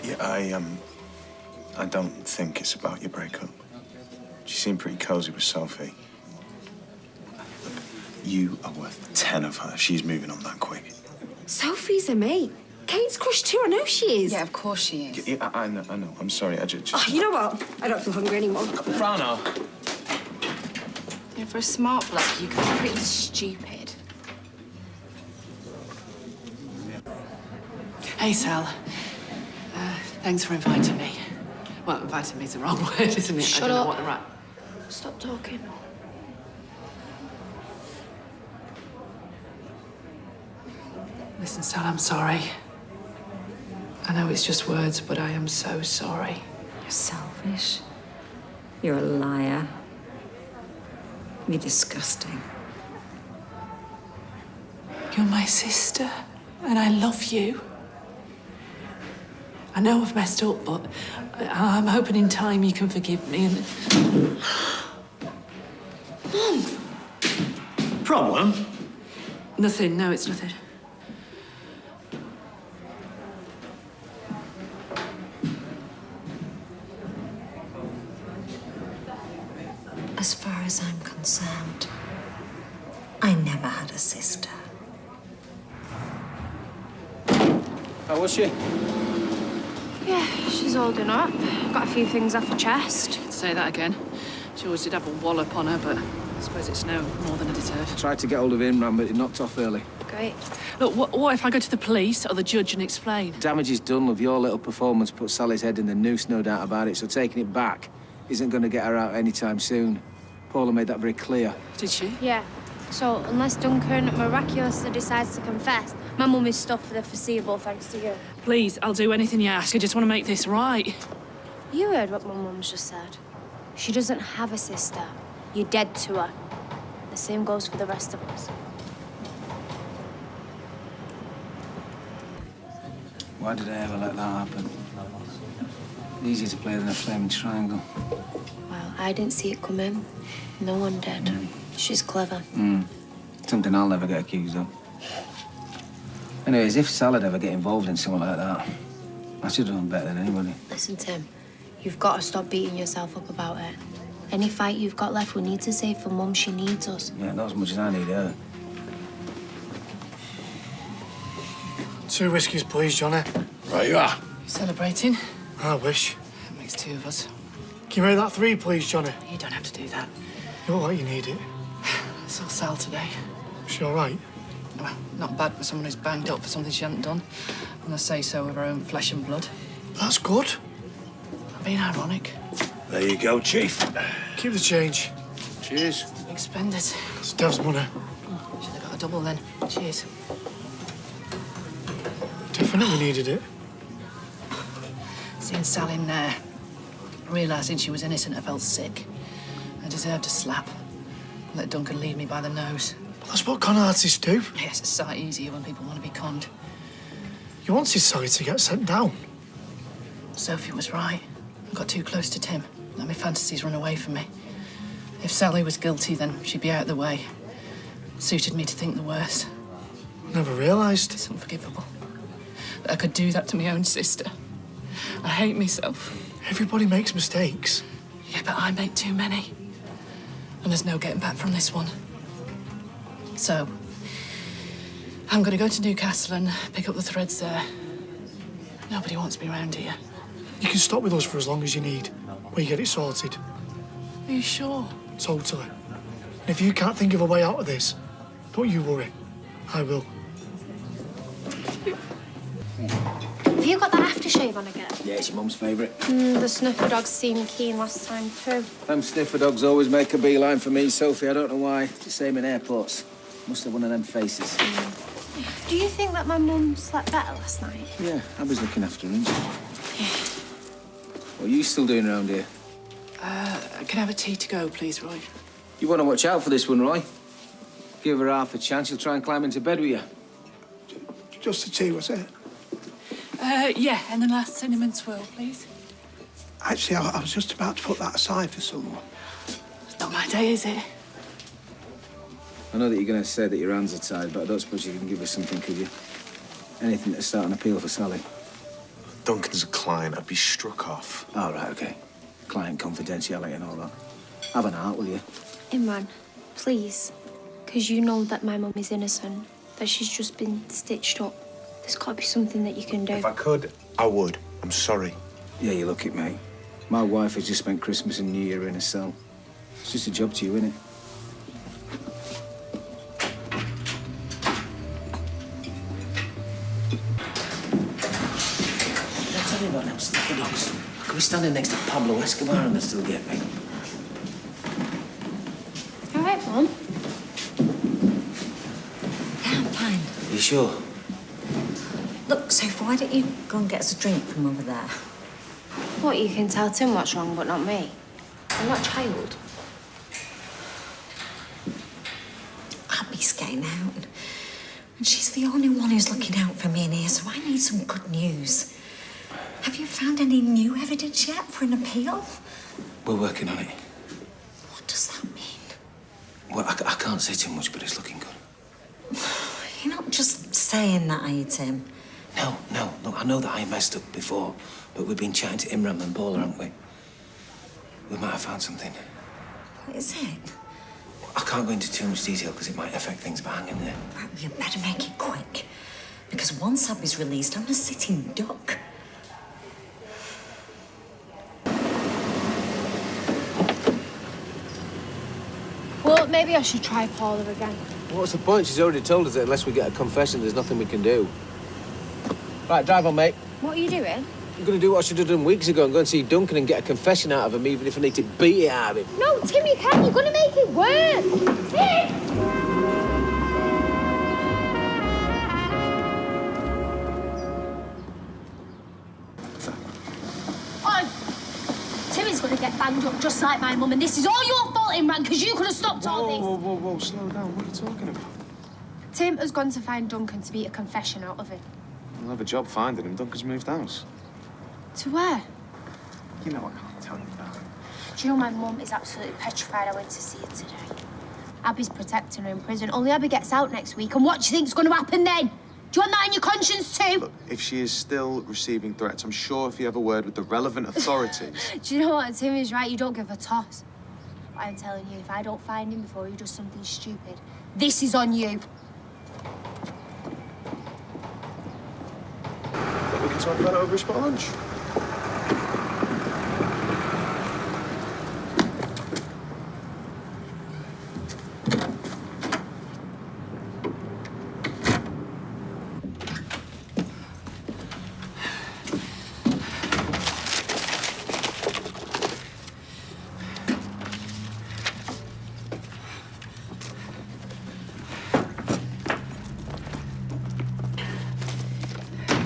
Yeah, I don't think it's about your breakup. She seemed pretty cozy with Sophie. Look, you are worth 10 of her. She's moving on that quick. Sophie's a mate. Kate's crushed too. I know she is. Yeah, of course she is. Yeah, I know. I'm sorry. I just... Oh, you know what? I don't feel hungry anymore. Rana! Yeah, for a smart bloke, you can be pretty stupid. Hey, Sal. Thanks for inviting me. Well, inviting me's the wrong word, isn't it? Shut I don't up. know what the right... Stop talking. Listen, Sal, I'm sorry. I know it's just words, but I am so sorry. You're selfish. You're a liar. You're disgusting. You're my sister, and I love you. I know I've messed up, but I'm hoping in time you can forgive me and... Mum! Problem? Nothing, no, it's nothing. As far as I'm concerned, I never had a sister. How was she? Yeah, she's holding up. Got a few things off her chest. Say that again. She always did have a wallop on her, but I suppose it's no more than I deserve. Tried to get hold of Imran, but he knocked off early. Great. Look, what if I go to the police or the judge and explain? Damage is done, love. Your little performance put Sally's head in the noose, no doubt about it, so taking it back isn't going to get her out anytime soon. Paula made that very clear. Did she? Yeah. So, unless Duncan miraculously decides to confess, my mum is stuffed for the foreseeable, thanks to you. Please, I'll do anything you ask. I just want to make this right. You heard what my mum's just said. She doesn't have a sister. You're dead to her. The same goes for the rest of us. Why did I ever let that happen? Easier to play than a flaming triangle. Well, I didn't see it coming. No one did. She's clever. Something I'll never get accused of. Anyways, if Sala'd ever get involved in something like that, I should have done better than anybody. Listen, Tim, you've got to stop beating yourself up about it. Any fight you've got left, we need to save for Mum. She needs us. Yeah, not as much as I need her. 2 whiskies, please, Johnny. Right you are. You celebrating? I wish. That makes 2 of us. Can you make that 3, please, Johnny? You don't have to do that. You look like you need it. I saw Sal today. Is she all right? Well, not bad for someone who's banged up for something she hadn't done. And I say so with her own flesh and blood. That's good. I'm being ironic. There you go, Chief. Keep the change. Cheers. Big spenders. It's Dev's money. Should have got a double then. Cheers. Definitely needed it. Seeing Sal in there, realising she was innocent, I felt sick. I deserved a slap. Let Duncan lead me by the nose. But that's what con artists do. Yes, it's a sight easier when people want to be conned. You wanted Sally to get sent down. Sophie was right. I got too close to Tim. Let my fantasies run away from me. If Sally was guilty, then she'd be out of the way. Suited me to think the worst. Never realised. It's unforgivable that I could do that to my own sister. I hate myself. Everybody makes mistakes. Yeah, but I make too many. And there's no getting back from this one. So, I'm going to go to Newcastle and pick up the threads there. Nobody wants me around here. You can stop with us for as long as you need, when you get it sorted. Are you sure? Totally. And if you can't think of a way out of this, don't you worry. I will. Have you got that aftershave on again? Yeah, it's your mum's favourite. The sniffer dogs seemed keen last time too. Them sniffer dogs always make a beeline for me, Sophie. I don't know why. It's the same in airports. Must have one of them faces. Do you think that my mum slept better last night? Yeah, I was looking after her, isn't she? What are you still doing around here? Can I have a tea to go, please, Roy? You want to watch out for this one, Roy. Give her half a chance, she'll try and climb into bed with you. Just a tea, was it? Yeah, and the last cinnamon swirl, please. Actually, I was just about to put that aside for someone. It's not my day, is it? I know that you're going to say that your hands are tied, but I don't suppose you can give us something, could you? Anything to start an appeal for Sally. Duncan's a client. I'd be struck off. Oh, right, OK. Client confidentiality and all that. Have an heart, will you? Imran, please. Because you know that my mum is innocent, that she's just been stitched up. There's got to be something that you can do. If I could, I would. I'm sorry. Yeah, you look it, mate. My wife has just spent Christmas and New Year in a cell. It's just a job to you, innit? Don't tell me about them sniffer dogs. I could be standing next to Pablo Escobar and they'll still get me. All right, Mum. Yeah, I'm fine. You sure? Look, Sophie, why don't you go and get us a drink from over there? What, you can tell Tim what's wrong, but not me? I'm not a child. Abby's getting out. And she's the only one who's looking out for me in here, so I need some good news. Have you found any new evidence yet for an appeal? We're working on it. What does that mean? Well, I can't say too much, but it's looking good. You're not just saying that, are you, Tim? No. Look, I know that I messed up before, but we've been chatting to Imran and Paula, haven't we? We might have found something. What is it? I can't go into too much detail because it might affect things, but hang in there. Right, well, you better make it quick. Because once Abby's released, I'm a sitting duck. Well, maybe I should try Paula again. What's the point? She's already told us that unless we get a confession, there's nothing we can do. Right, drive on, mate. What are you doing? I'm going to do what I should have done weeks ago and go and see Duncan and get a confession out of him, even if I need to beat it out of him. No, Tim, you can't. You're going to make it work. Tim! Timmy's going to get banged up just like my mum, and this is all your fault, Imran, because you could have stopped all this. Whoa, slow down. What are you talking about? Tim has gone to find Duncan to beat a confession out of him. We'll have a job finding him. Duncan's moved house. To where? You know I can't tell you that. Do you know my mum is absolutely petrified I went to see her today? Abby's protecting her in prison. Only Abby gets out next week, and what do you think's going to happen then? Do you want that in your conscience too? Look, if she is still receiving threats, I'm sure if you have a word with the relevant authorities... Do you know what? Tim is right. You don't give a toss. But I'm telling you, if I don't find him before he does something stupid, this is on you. Think we can talk about it over a spot lunch?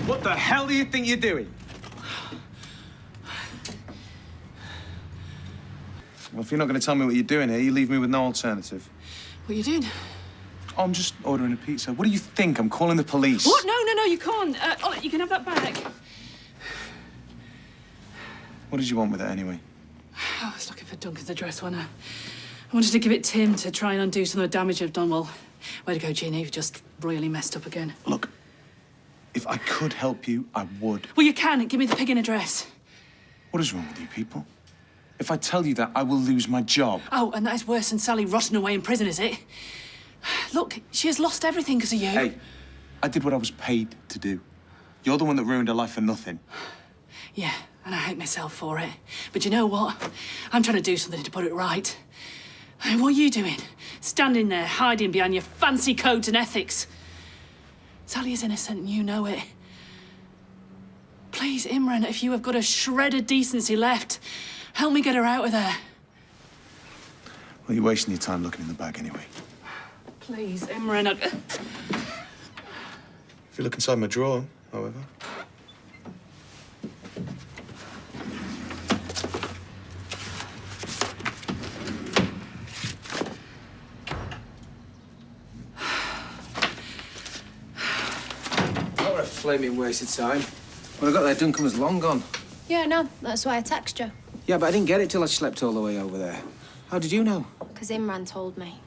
What the hell do you think you're doing? Well, if you're not going to tell me what you're doing here, you leave me with no alternative. What are you doing? Oh, I'm just ordering a pizza. What do you think? I'm calling the police. What? No, you can't. Oh, you can have that back. What did you want with it anyway? I was looking for Duncan's address when I I wanted to give it Tim to try and undo some of the damage I've done. Well, way to go, Gina. You've just royally messed up again. Look, if I could help you, I would. Well, you can. Give me the pig in address. What is wrong with you people? If I tell you that, I will lose my job. Oh, and that is worse than Sally rotting away in prison, is it? Look, she has lost everything because of you. Hey, I did what I was paid to do. You're the one that ruined her life for nothing. Yeah, and I hate myself for it. But you know what? I'm trying to do something to put it right. I mean, what are you doing? Standing there, hiding behind your fancy codes and ethics. Sally is innocent and you know it. Please, Imran, if you have got a shred of decency left, help me get her out of there. Well, you're wasting your time looking in the bag anyway. Please, Imran. If you look inside my drawer, however. What a flaming waste of time. When I got there, Duncan was long gone. Yeah, no, that's why I texted you. Yeah, but I didn't get it till I slept all the way over there. How did you know? Because Imran told me.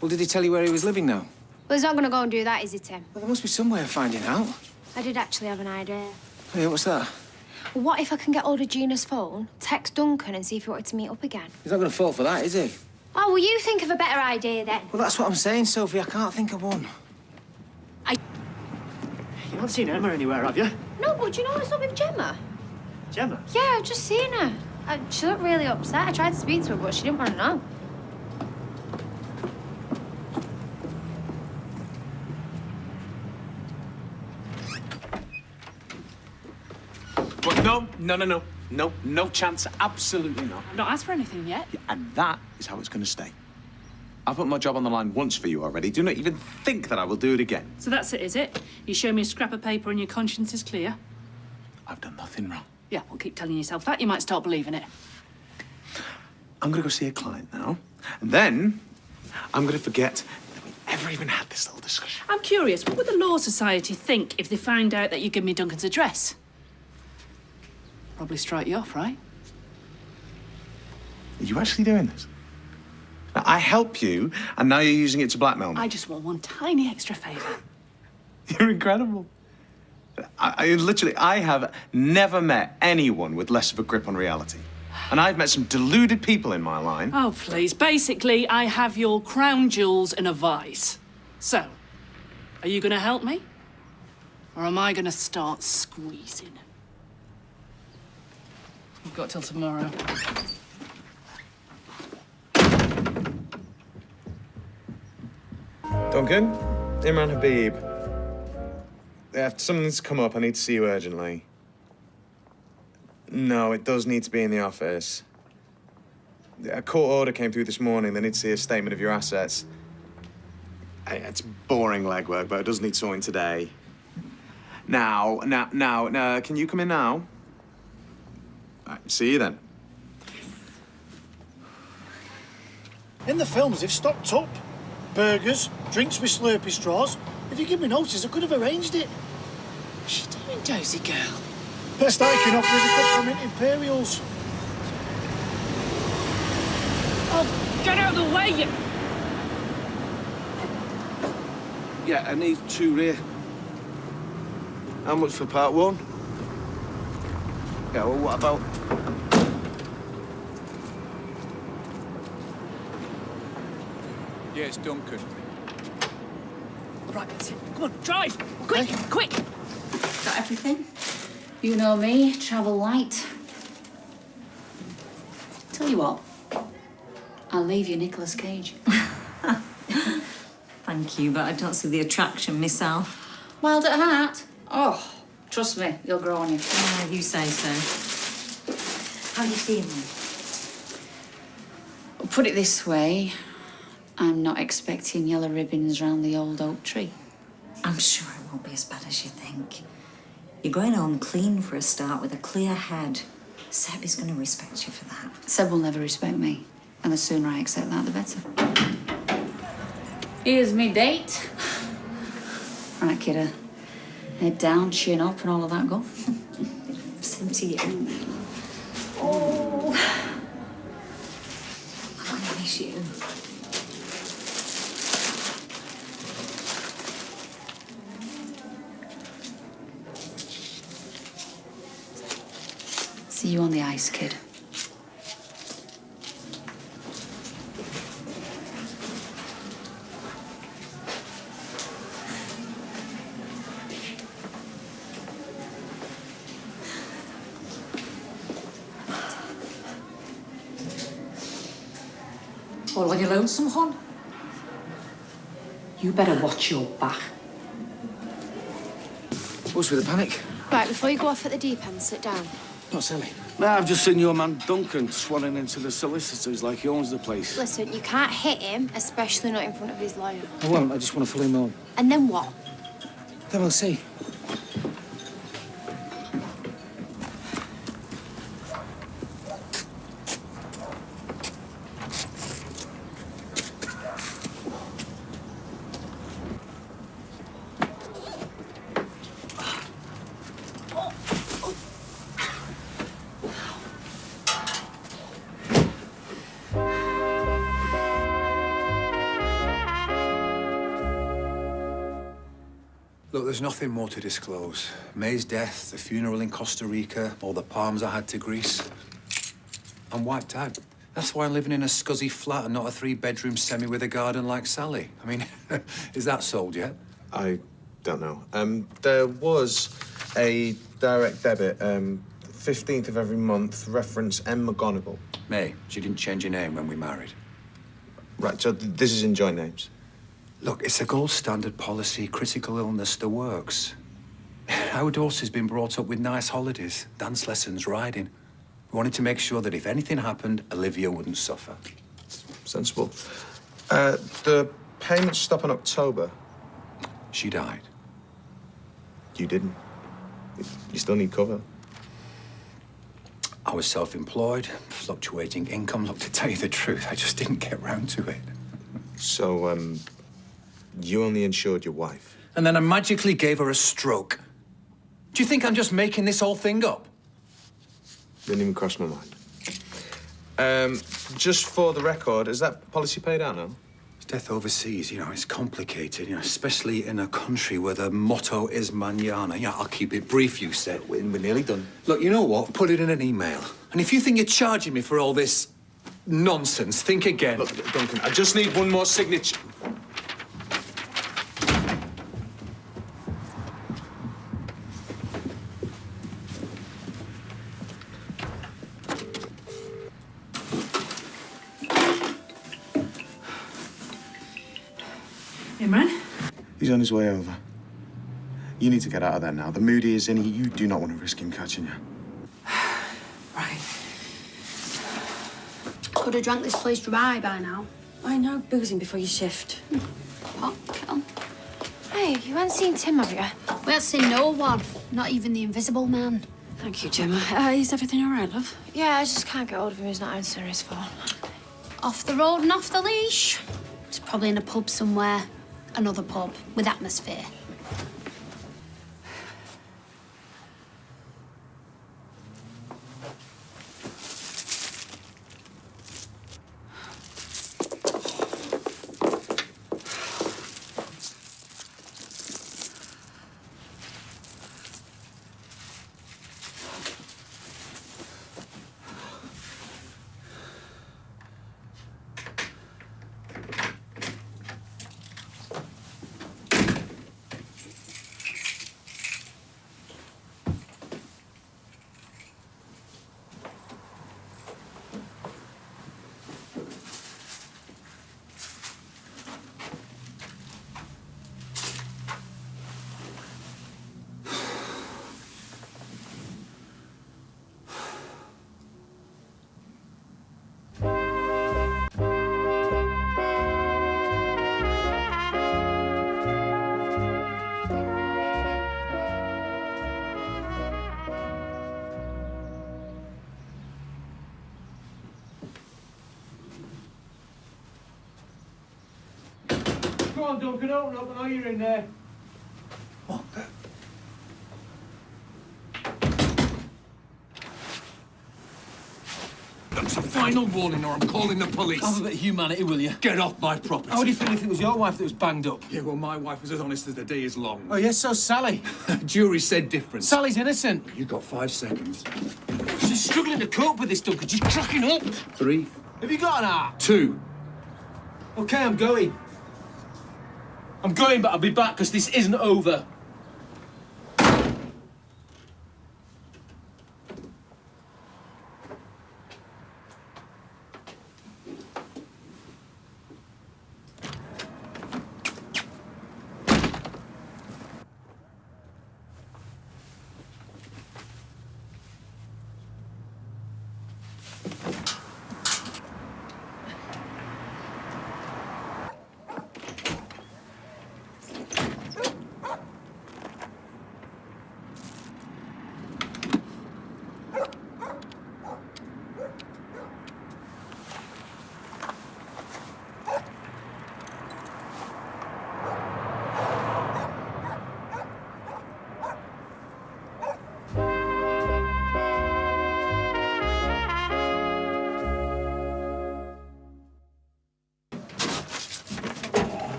Well, did he tell you where he was living now? Well, he's not going to go and do that, is he, Tim? Well, there must be some way of finding out. I did actually have an idea. Hey, what's that? Well, what if I can get hold of Gina's phone, text Duncan and see if he wanted to meet up again? He's not going to fall for that, is he? Oh, well, you think of a better idea then. Well, that's what I'm saying, Sophie. I can't think of one. You haven't seen Emma anywhere, have you? No, but do you know what's up with Gemma? Gemma? Yeah, I've just seen her. She looked really upset. I tried to speak to her, but she didn't want to know. But no chance, absolutely not. I've not asked for anything yet. Yeah, and that is how it's going to stay. I've put my job on the line once for you already. Do not even think that I will do it again. So that's it, is it? You show me a scrap of paper and your conscience is clear? I've done nothing wrong. Yeah, well, keep telling yourself that. You might start believing it. I'm going to go see a client now, and then I'm going to forget that we ever even had this little discussion. I'm curious, what would the Law Society think if they found out that you give me Duncan's address? Probably strike you off, right? Are you actually doing this? Now, I help you, and now you're using it to blackmail me. I just want one tiny extra favour. You're incredible. I have never met anyone with less of a grip on reality. And I've met some deluded people in my line. Oh, please. Basically, I have your crown jewels in a vise. So, are you going to help me? Or am I going to start squeezing? We've got till tomorrow. Duncan, Imran Habib. Something's come up. I need to see you urgently. No, it does need to be in the office. A court order came through this morning. They need to see a statement of your assets. It's boring legwork, but it does need sorting today. Now, can you come in now? All right, see you then. In the films, they've stocked up. Burgers, drinks with Slurpee straws. If you give me notice, I could have arranged it. What's she doing, dozy girl? Best I can offer is a couple of mint Imperials. Oh, get out of the way, you... Yeah, I need 2 rear. How much for part 1? Yeah, well, what about... Yeah, it's Duncan. Right, that's it. Come on, drive! Quick, quick! Got everything? You know me, travel light. Tell you what, I'll leave you Nicolas Cage. Thank you, but I don't see the attraction myself. Wild at heart? Oh, trust me, you'll grow on you. You say so. How are you feeling? Put it this way, I'm not expecting yellow ribbons round the old oak tree. I'm sure it won't be as bad as you think. You're going home clean for a start with a clear head. Seb is going to respect you for that. Seb will never respect me, and the sooner I accept that, the better. Here's me date. Right, kiddo. Head down, chin up, and all of that go. Same to you. Oh. I miss you. See you on the ice, kid. All on your lonesome, hon? You better watch your back. What's with the panic? Right, before you go off at the deep end, sit down. Not Sally. Nah, I've just seen your man Duncan swanning into the solicitors like he owns the place. Listen, you can't hit him, especially not in front of his lawyer. I won't. I just want to follow him home. And then what? Then we'll see. Look, there's nothing more to disclose. May's death, the funeral in Costa Rica, all the palms I had to grease. I'm wiped out. That's why I'm living in a scuzzy flat and not a 3-bedroom semi with a garden like Sally. I mean, is that sold yet? I don't know. There was a direct debit, 15th of every month, reference M. McGonagall. May, she didn't change her name when we married. Right, so this is in joint names. Look, it's a gold standard policy, critical illness, the works. Our daughter's been brought up with nice holidays, dance lessons, riding. We wanted to make sure that if anything happened, Olivia wouldn't suffer. Sensible. The payments stop in October. She died. You didn't. You still need cover. I was self-employed, fluctuating income. Look, to tell you the truth, I just didn't get round to it. So, you only insured your wife? And then I magically gave her a stroke. Do you think I'm just making this whole thing up? Didn't even cross my mind. Just for the record, is that policy paid out now? Death overseas, you know, it's complicated, you know, especially in a country where the motto is mañana. Yeah, I'll keep it brief, you said. We're nearly done. Look, you know what? Put it in an email. And if you think you're charging me for all this nonsense, think again. Look, Duncan, I just need one more signature. Imran? He's on his way over. You need to get out of there now. The mood he is in, you do not want to risk him catching you. Right. Could have drank this place dry by now. I know, boozing before your shift. What, Kel? Hey, you haven't seen Tim, have you? We haven't seen no one. Not even the invisible man. Thank you, Gemma. Is everything all right, love? Yeah, I just can't get hold of him. He's not answering his phone. Off the road and off the leash. He's probably in a pub somewhere. Another pub with atmosphere. Come on, Duncan, open up. I know you're in there. What? That's a final warning, or I'm calling the police. Have a bit of humanity, will you? Get off my property. How would you feel if it was your wife that was banged up? Yeah, well, my wife was as honest as the day is long. Oh, yes, so Sally. Jury said different. Sally's innocent. You got 5 seconds. She just struggling to cope with this, Duncan. Just cracking up. 3. Have you got an heart? 2. OK, I'm going. I'm going, but I'll be back, because this isn't over.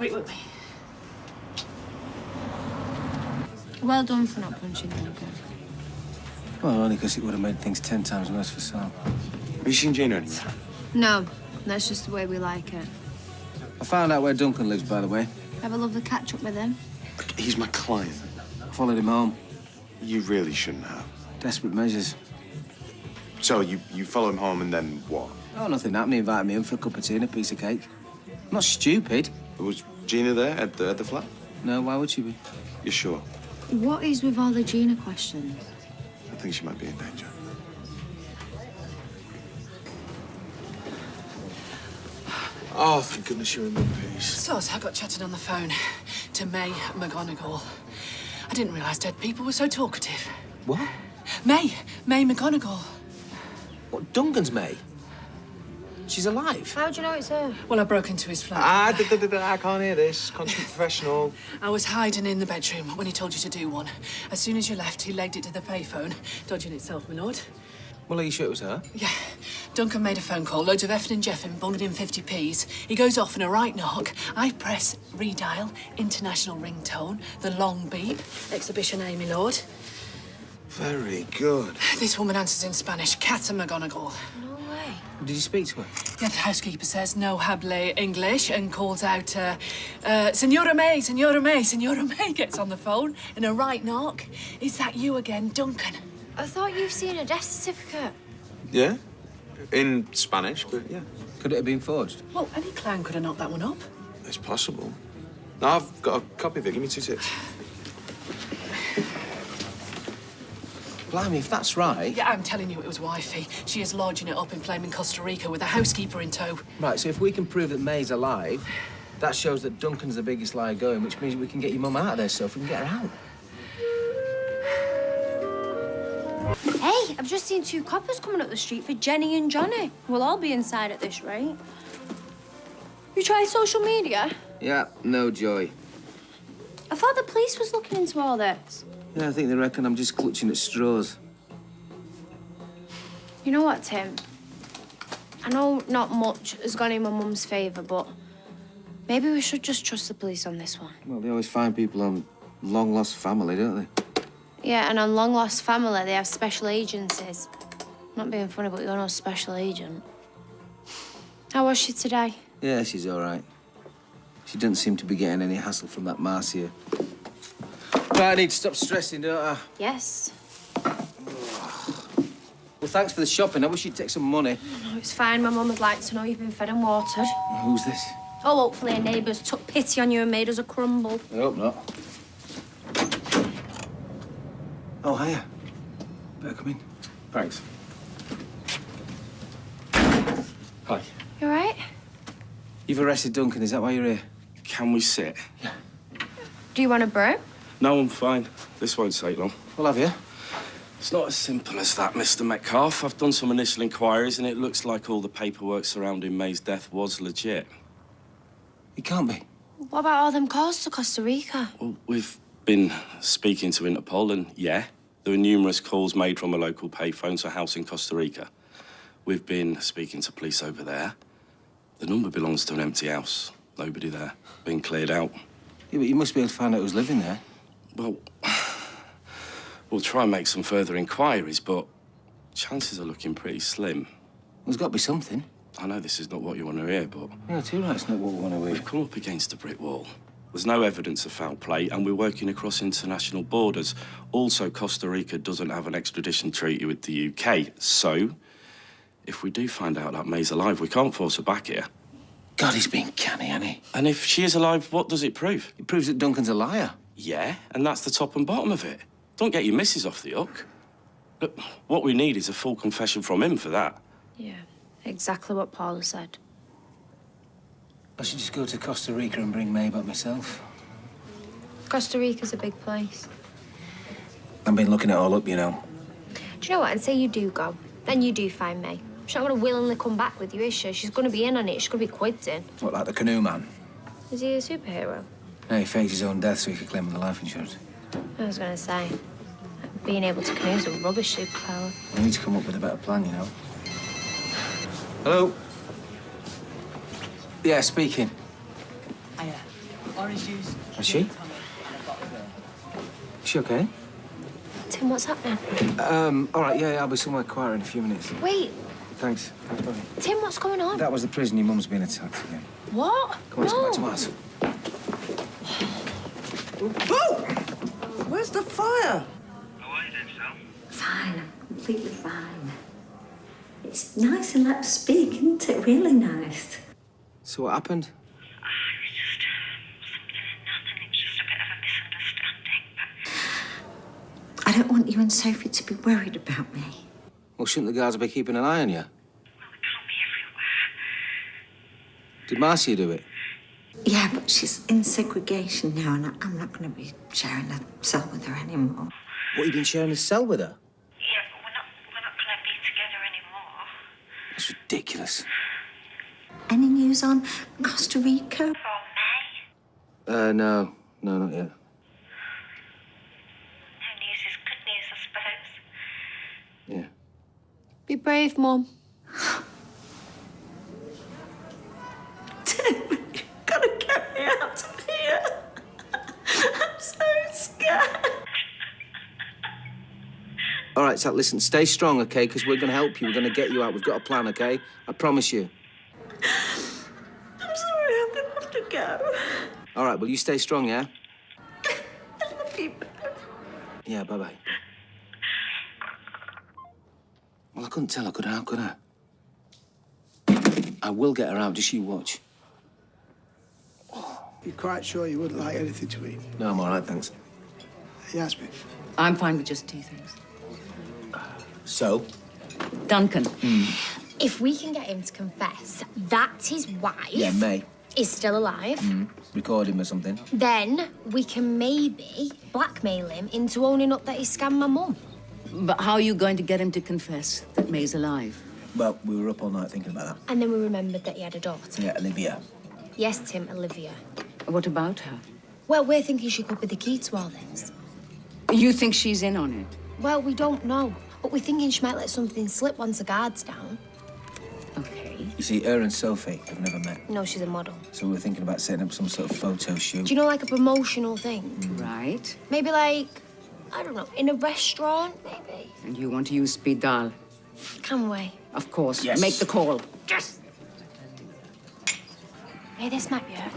Wait. Well done for not punching Duncan. Well, only because it would have made things 10 times worse for Sal. Have you seen Gina anywhere? No, that's just the way we like it. I found out where Duncan lives, by the way. Have a lovely catch-up with him. He's my client. I followed him home. You really shouldn't have. Desperate measures. So, you follow him home and then what? Oh, nothing happened. He invited me in for a cup of tea and a piece of cake. I'm not stupid. Was Gina there at the flat? No, why would she be? You're sure? What is with all the Gina questions? I think she might be in danger. Oh, thank goodness you're in one piece. So I got chatting on the phone to May McGonagall. I didn't realise dead people were so talkative. What? May McGonagall. What, Duncan's May? She's alive? How do you know it's her? Well, I broke into his flat. I can't hear this. Consummate professional. I was hiding in the bedroom when he told you to do one. As soon as you left, he legged it to the payphone, dodging itself, my lord. Well, are you sure it was her? Yeah. Duncan made a phone call, loads of effing and jeffing, bunged in 50p's. He goes off in a right knock. I press redial, international ringtone, the long beep, exhibition A, my lord. Very good. This woman answers in Spanish, Cata McGonagall. No way. Did you speak to her? Yeah, the housekeeper says no hable English and calls out, Senora May, Senora May, Senora May gets on the phone in a right knock. Is that you again, Duncan? I thought you've seen a death certificate. Yeah? In Spanish, but yeah. Could it have been forged? Well, any clown could have knocked that one up. It's possible. No, I've got a copy of it. Give me 2 ticks. Blimey, if that's right... Yeah, I'm telling you, it was wifey. She is lodging it up in flaming Costa Rica with a housekeeper in tow. Right, so if we can prove that May's alive, that shows that Duncan's the biggest liar going, which means we can get your mum out of there, Sophie, and get her out. Hey, I've just seen 2 coppers coming up the street for Jenny and Johnny. We'll all be inside at this rate. You tried social media? Yeah, no joy. I thought the police was looking into all this. Yeah, I think they reckon I'm just clutching at straws. You know what, Tim? I know not much has gone in my mum's favour, but maybe we should just trust the police on this one. Well, they always find people on long-lost family, don't they? Yeah, and on Long Lost Family, they have special agencies. Not being funny, but you're no special agent. How was she today? Yeah, she's all right. She doesn't seem to be getting any hassle from that Marcia. Right, I need to stop stressing, don't I? Yes. Well, thanks for the shopping. I wish you'd take some money. No, it's fine. My mum would like to know you've been fed and watered. Who's this? Oh, hopefully our neighbours took pity on you and made us a crumble. I hope not. Oh, hiya. Better come in. Thanks. Hi. You all right? You've arrested Duncan, is that why you're here? Can we sit? Do you want a brew? No, I'm fine. This won't take long. Well, have you? It's not as simple as that, Mr. Metcalfe. I've done some initial inquiries, and it looks like all the paperwork surrounding May's death was legit. It can't be. What about all them calls to Costa Rica? Well, we've been speaking to Interpol, and yeah, there were numerous calls made from a local payphone to a house in Costa Rica. We've been speaking to police over there. The number belongs to an empty house. Nobody there. Been cleared out. Yeah, but you must be able to find out who's living there. Well, we'll try and make some further inquiries, but chances are looking pretty slim. There's got to be something. I know this is not what you want to hear, but... Yeah, too right, it's not what we want to hear. We've come up against a brick wall. There's no evidence of foul play, and we're working across international borders. Also, Costa Rica doesn't have an extradition treaty with the UK, so if we do find out that May's alive, we can't force her back here. God, he's being canny, hasn't he? And if she is alive, what does it prove? It proves that Duncan's a liar. Yeah, and that's the top and bottom of it. Don't get your missus off the hook. Look, what we need is a full confession from him for that. Yeah, exactly what Paula said. I should just go to Costa Rica and bring May back myself. Costa Rica's a big place. I've been looking it all up, you know. Do you know what? I'd say you do go. Then you do find May. She's not going to willingly come back with you, is she? She's going to be in on it. She's going to be quitting. What, like the canoe man? Is he a superhero? No, he faked his own death so he could claim the life insurance. I was going to say, being able to canoe's a rubbish superpower. We need to come up with a better plan, you know. Hello? Yeah, speaking. Hiya. Orange juice. Is she? Is she okay? Tim, what's happening? All right, yeah, I'll be somewhere quieter in a few minutes. Wait, Thanks. Thanks, buddy. Tim, what's going on? That was the prison. Your mum's been attacked again. What? Come on, let's go back to ours. Oh! Where's the fire? Fine, I'm completely fine. It's nice and let us speak, isn't it? Really nice. So what happened? I don't want you and Sophie to be worried about me. Well, shouldn't the guards be keeping an eye on you? Did Marcia do it? Yeah, but she's in segregation now, and I'm not going to be sharing a cell with her anymore. What, you been sharing a cell with her? Yeah, but we're not going to be together anymore. That's ridiculous. Any news on Costa Rica? No, not yet. Yeah. Be brave, Mum. Tim, you've got to get me out of here. I'm so scared. All right, so listen, stay strong, okay? Because we're going to help you. We're going to get you out. We've got a plan, okay? I promise you. I'm sorry, I'm going to have to go. All right, well, you stay strong, yeah? I love you. Yeah, bye-bye. Well, I couldn't tell her, could I? How could I? I will get her out. Just you watch. You're quite sure you wouldn't like anything to eat? No, I'm all right, thanks. Yasmin. I'm fine with just 2 things. So? Duncan. If we can get him to confess that his wife Yeah, May. is still alive, Record him or something. then we can maybe blackmail him into owning up that he scammed my mum. But how are you going to get him to confess that May's alive? Well, we were up all night thinking about And then we remembered that he had a daughter. that. Yeah, Olivia. Yes, Tim, Olivia. What about her? Well, we're thinking she could be the key to all this. You think she's in on it? Well, we don't know, but we're thinking she might let something slip once the guard's down. Okay. You see, her and Sophie have never met. No, she's a model. So we were thinking about setting up some sort of photo shoot. Do you know, like a promotional thing? Right. Maybe like, I don't know, in a restaurant, maybe? And you want to use speed dial? Can we? Of course. Yes. Make the call. Yes! Hey, this might be her.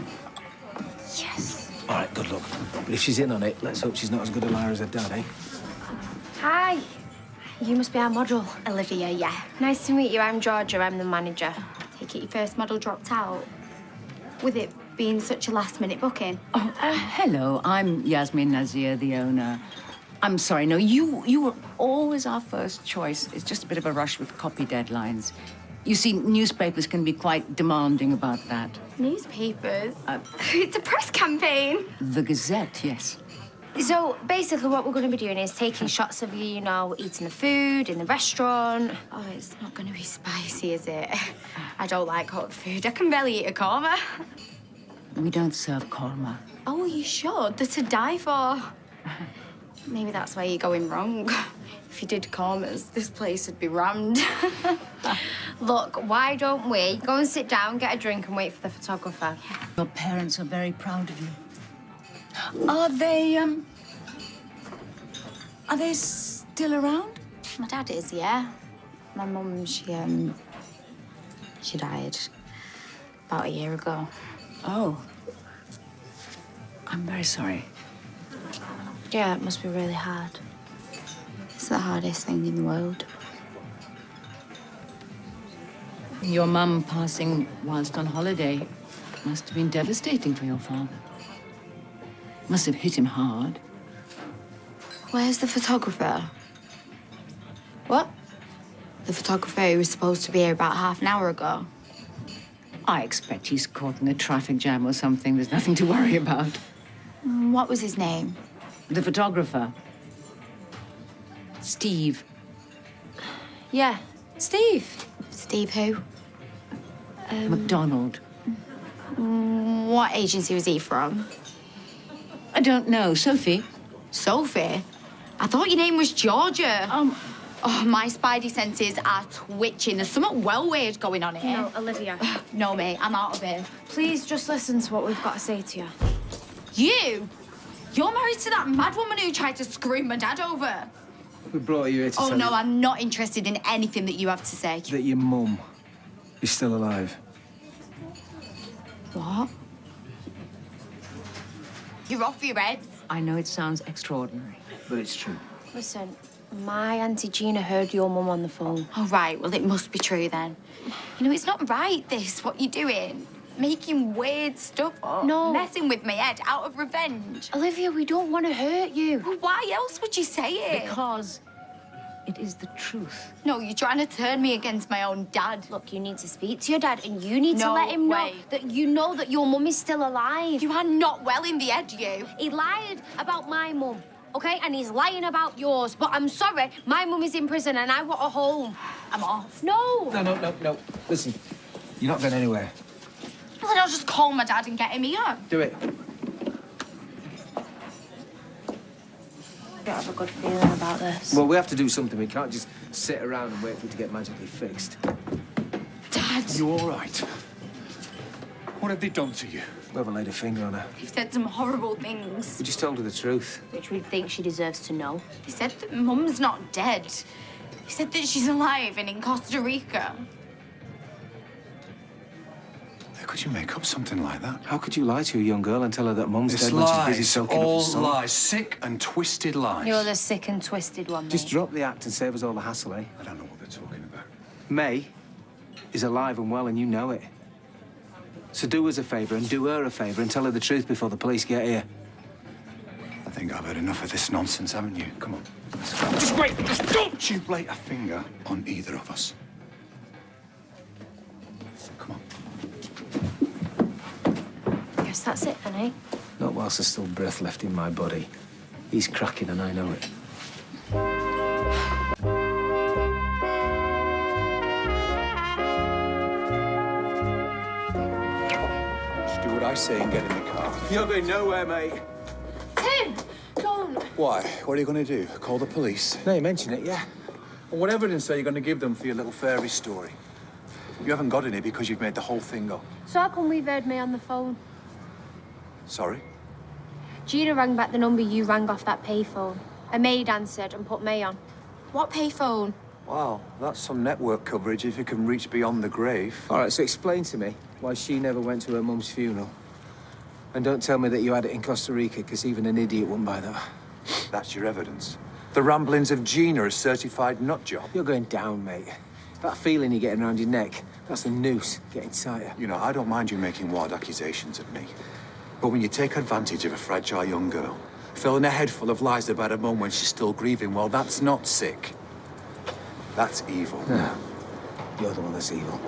Yes. All right, good luck. But if she's in on it, let's hope she's not as good a liar as her dad, eh? Hi. You must be our model. Olivia, yeah. Nice to meet you. I'm Georgia. I'm the manager. Take it your first model dropped out. With it being such a last-minute booking. Oh, hello. I'm Yasmin Nazir, the owner. I'm sorry. No, you were always our first choice. It's just a bit of a rush with copy deadlines. You see, newspapers can be quite demanding about that. Newspapers? It's a press campaign. The Gazette, yes. So basically what we're going to be doing is taking shots of you, you know, eating the food in the restaurant. Oh, it's not going to be spicy, is it? I don't like hot food. I can barely eat a korma. We don't serve korma. Oh, you should. They're to die for. Maybe that's where you're going wrong. If you did kormas, this place would be rammed. Look, why don't we go and sit down, get a drink, and wait for the photographer? Your parents are very proud of you. Are they still around? My dad is, yeah. My mum, she died about a year ago. Oh. I'm very sorry. Yeah, it must be really hard. It's the hardest thing in the world. Your mum passing whilst on holiday must have been devastating for your father. Must have hit him hard. Where's the photographer? What? The photographer who was supposed to be here about half an hour ago. I expect he's caught in a traffic jam or something. There's nothing to worry about. What was his name? The photographer. Steve. Yeah, Steve. Steve who? MacDonald. What agency was he from? I don't know. Sophie? Sophie? I thought your name was Georgia. Oh, my spidey senses are twitching. There's something well weird going on here. No, Olivia. No, mate, I'm out of here. Please just listen to what we've got to say to you. You? You're married to that mad woman who tried to screw my dad over. We brought you here to Oh, tell no, you I'm not interested in anything that you have to say. that your mum is still alive. What? You're off your head. I know it sounds extraordinary. But it's true. Listen, my Auntie Gina heard your mum on the phone. Oh, right. Well, it must be true then. You know, it's not right, this, what you're doing. Making weird stuff up. No. Messing with my head out of revenge. Olivia, we don't want to hurt you. Well, why else would you say it? Because it is the truth. No, you're trying to turn me against my own dad. Look, you need to speak to your dad and you need to No let him know way. that you know that your mum is still alive. You are not well in the head, you. He lied about my mum, okay? And he's lying about yours. But I'm sorry, my mum is in prison and I want her home. I'm off. No! No. Listen, you're not going anywhere. Well, then I'll just call my dad and get him here. Do it. I don't have a good feeling about this. Well, we have to do something. We can't just sit around and wait for it to get magically fixed. Dad! You all right? What have they done to you? We haven't laid a finger on her. They've said some horrible things. We just told her the truth. Which we think she deserves to know. They said that Mum's not dead. They said that she's alive and in Costa Rica. How could you make up something like that? How could you lie to a young girl and tell her that mum's It's dead when she's busy lies. soaking up All the sun? lies. Sick and twisted lies. You're the sick and twisted one, Just mate. drop the act and save us all the hassle, eh? I don't know what they're talking about. May is alive and well, and you know it. So do us a favour and do her a favour and tell her the truth before the police get here. I think I've had enough of this nonsense, haven't you? Come on. Let's go. Just wait! Just don't You lay a finger on either of us. Come on. Yes, that's it, then, eh? Not whilst there's still breath left in my body. He's cracking and I know it. Just do what I say and get in the car. You're going nowhere, mate. Tim! Don't! Why? What are you going to do? Call the police? No, you mention it, yeah. Well, what evidence are you going to give them for your little fairy story? You haven't got any because you've made the whole thing up. So how come we've heard May on the phone? Sorry? Gina rang back the number you rang off that payphone. A maid answered and put May on. What payphone? Wow, that's some network coverage if you can reach beyond the grave. All right, so explain to me why she never went to her mum's funeral. And don't tell me that you had it in Costa Rica, because even an idiot wouldn't buy that. That's your evidence. The ramblings of Gina, a certified nut job. You're going down, mate. That feeling you're getting around your neck, that's a noose getting tighter. You know, I don't mind you making wild accusations of me. But when you take advantage of a fragile young girl, filling her head full of lies about her mum when she's still grieving, well, that's not sick. That's evil. No. You're the one that's evil.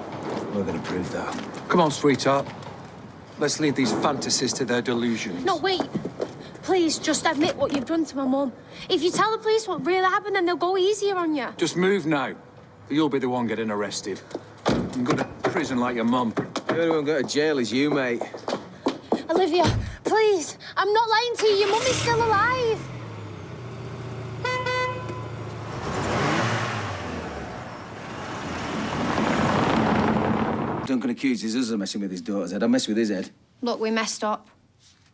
We're going to prove that. Come on, sweetheart. Let's leave these fantasies to their delusions. No, wait. Please, just admit what you've done to my mum. If you tell the police what really happened, then they'll go easier on you. Just move now. You'll be the one getting arrested. And go to prison like your mum. The only one go to jail is you, mate. Olivia, please. I'm not lying to you. Your mum is still alive. Duncan accuses us of messing with his daughter's head. I'll mess with his head. Look, we messed up,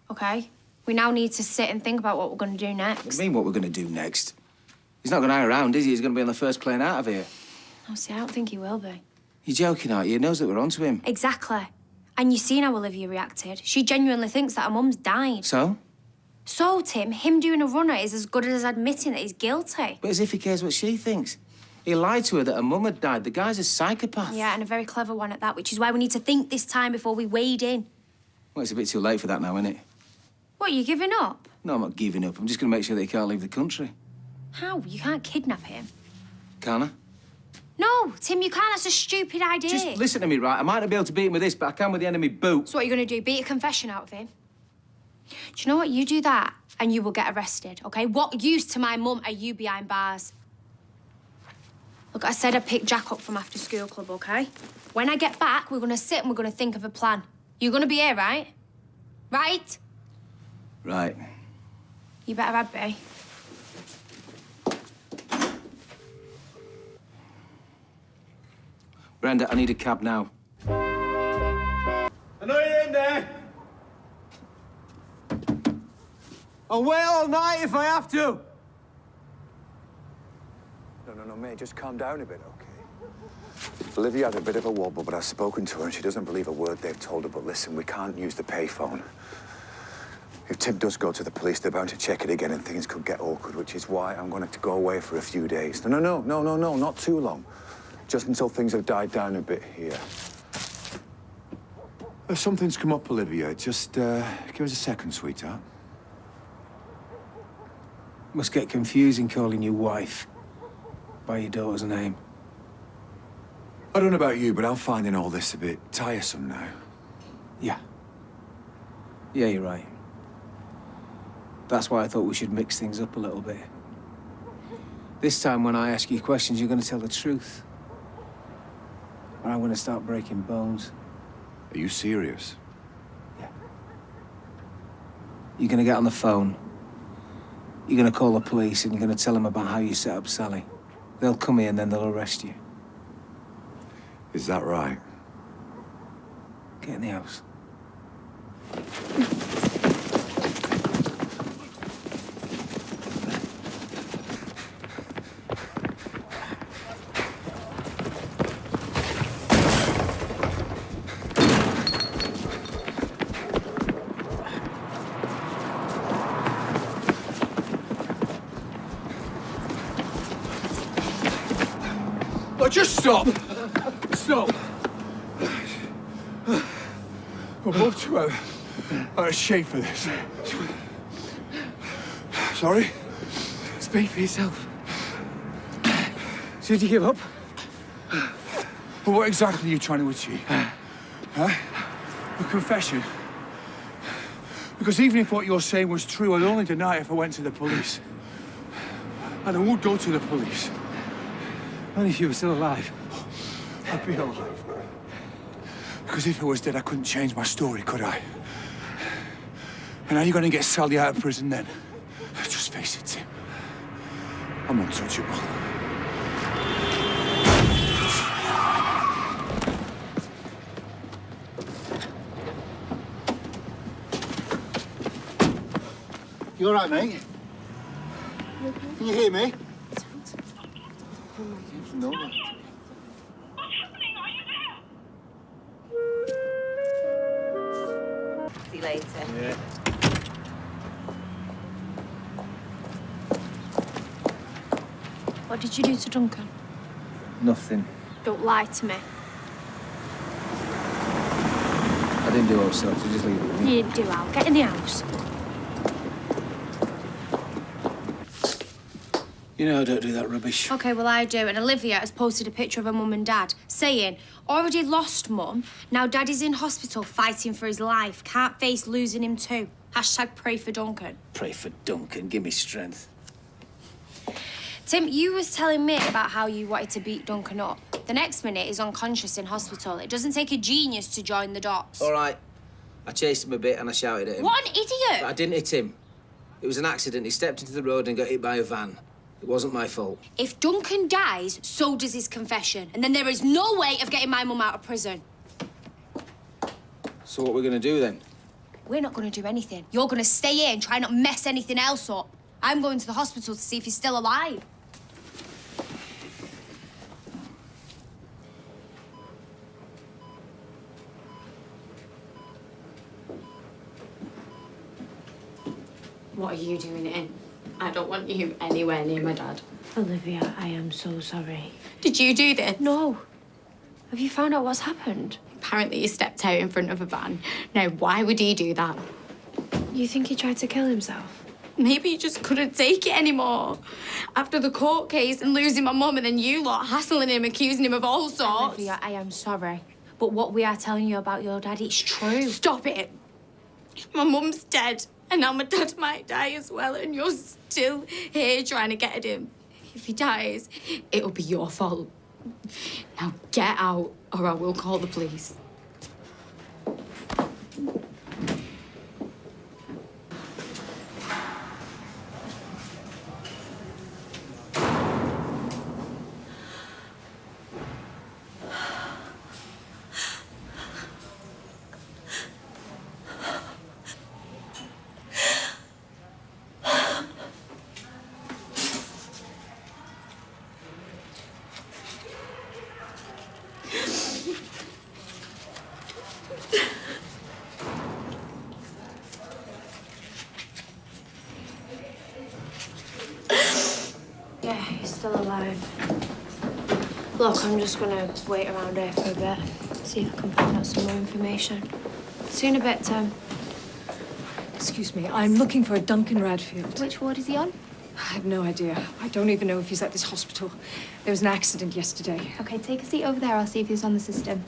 OK? We now need to sit and think about what we're going to do next. What do you mean, what we're going to do next? He's not going to hang around, is he? He's going to be on the first plane out of here. Oh, see, I don't think he will be. You're joking, aren't you? He knows that we're onto him. Exactly. And you've seen how Olivia reacted. She genuinely thinks that her mum's died. So? So, Tim, him doing a runner is as good as admitting that he's guilty. But as if he cares what she thinks. He lied to her that her mum had died. The guy's a psychopath. Yeah, and a very clever one at that, which is why we need to think this time before we wade in. Well, it's a bit too late for that now, isn't it? What, are you giving up? No, I'm not giving up. I'm just going to make sure that he can't leave the country. How? You can't kidnap him. Can't I? No, Tim, you can't. That's a stupid idea. Just listen to me, right? I might not be able to beat him with this, but I can with the enemy boot. So what are you going to do? Beat a confession out of him? Do you know what? You do that and you will get arrested, OK? What use to my mum are you behind bars? Look, I said I'd pick Jack up from after school club, OK? When I get back, we're going to sit and we're going to think of a plan. You're going to be here, right? Right? Right. You better have be. Brenda, I need a cab now. I know you're in there. I'll wait all night if I have to. No, mate, just calm down a bit, okay? Olivia had a bit of a wobble, but I've spoken to her and she doesn't believe a word they've told her. But listen, we can't use the payphone. If Tim does go to the police, they're bound to check it again and things could get awkward, which is why I'm going to go away for a few days. No, not too long. Just until things have died down a bit here. If something's come up, Olivia, just give us a second, sweetheart. Must get confusing calling you wife by your daughter's name. I don't know about you, but I'm finding all this a bit tiresome now. Yeah. Yeah, you're right. That's why I thought we should mix things up a little bit. This time, when I ask you questions, you're going to tell the truth. Or I'm going to start breaking bones. Are you serious? Yeah. You're going to get on the phone. You're going to call the police and you're going to tell them about how you set up Sally. They'll come here and then they'll arrest you. Is that right? Get in the house. Just stop! Stop! We're both too out of shape for this. Sorry? Speak for yourself. Should you give up? Well, what exactly are you trying to achieve? Huh? A confession? Because even if what you're saying was true, I'd only deny it if I went to the police. And I would go to the police. Only if you were still alive. I'd be alive. Because if I was dead, I couldn't change my story, could I? And how are you going to get Sally out of prison then? Just face it, Tim. I'm untouchable. You all right, mate? Can you hear me? No. See you later. Yeah. What did you do to Duncan? Nothing. Don't lie to me. I didn't do all sorts, so just leave it with me. You didn't do Al. Get in the house. You know I don't do that rubbish. OK, well, I do. And Olivia has posted a picture of her mum and dad saying, already lost mum, now daddy's in hospital fighting for his life. Can't face losing him too. Hashtag pray for Duncan. Pray for Duncan. Give me strength. Tim, you was telling me about how you wanted to beat Duncan up. The next minute he's unconscious in hospital. It doesn't take a genius to join the dots. All right. I chased him a bit and I shouted at him. What an idiot! But I didn't hit him. It was an accident. He stepped into the road and got hit by a van. It wasn't my fault. If Duncan dies, so does his confession. And then there is no way of getting my mum out of prison. So what we're going to do then? We're not going to do anything. You're going to stay here and try not to mess anything else up. I'm going to the hospital to see if he's still alive. What are you doing in? I don't want you anywhere near my dad. Olivia, I am so sorry. Did you do this? No. Have you found out what's happened? Apparently he stepped out in front of a van. Now, why would he do that? You think he tried to kill himself? Maybe he just couldn't take it anymore. After the court case and losing my mum and then you lot hassling him, accusing him of all sorts. Olivia, I am sorry. But what we are telling you about your dad, it's true. Stop it. My mum's dead. And now my dad might die as well, and you're still here trying to get at him. If he dies, it'll be your fault. Now get out, or I will call the police. Yeah, he's still alive. Look, I'm just gonna wait around here for a bit, see if I can find out some more information. See you in a bit, Tim. Excuse me, I'm looking for a Duncan Radfield. Which ward is he on? I have no idea. I don't even know if he's at this hospital. There was an accident yesterday. Okay, take a seat over there. I'll see if he's on the system.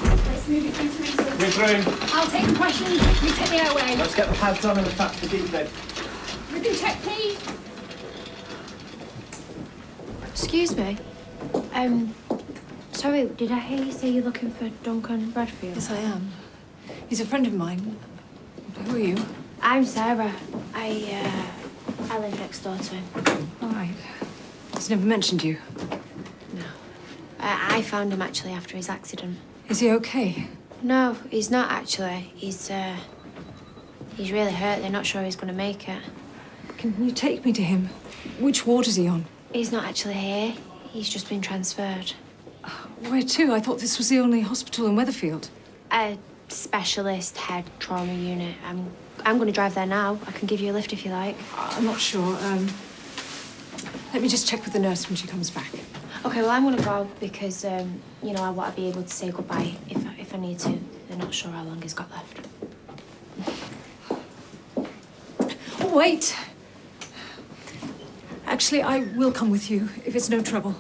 Let's move it through to me. Move through. I'll take the questions. You take the airway. Let's get the pads on and attach the defect. We can check, please. Excuse me. Sorry, did I hear you say you're looking for Duncan Bradfield? Yes, I am. He's a friend of mine. Who are you? I'm Sarah. I live next door to him. All right. He's never mentioned you. No. I found him actually after his accident. Is he okay? No, he's not actually. He's really hurt. They're not sure he's going to make it. Can you take me to him? Which ward is he on? He's not actually here. He's just been transferred. Where to? I thought this was the only hospital in Weatherfield. A specialist head trauma unit. I'm going to drive there now. I can give you a lift if you like. I'm not sure. Let me just check with the nurse when she comes back. Okay, well, I'm going to go because, you know, I want to be able to say goodbye if I need to. They're not sure how long he's got left. Oh, wait. Actually, I will come with you if it's no trouble.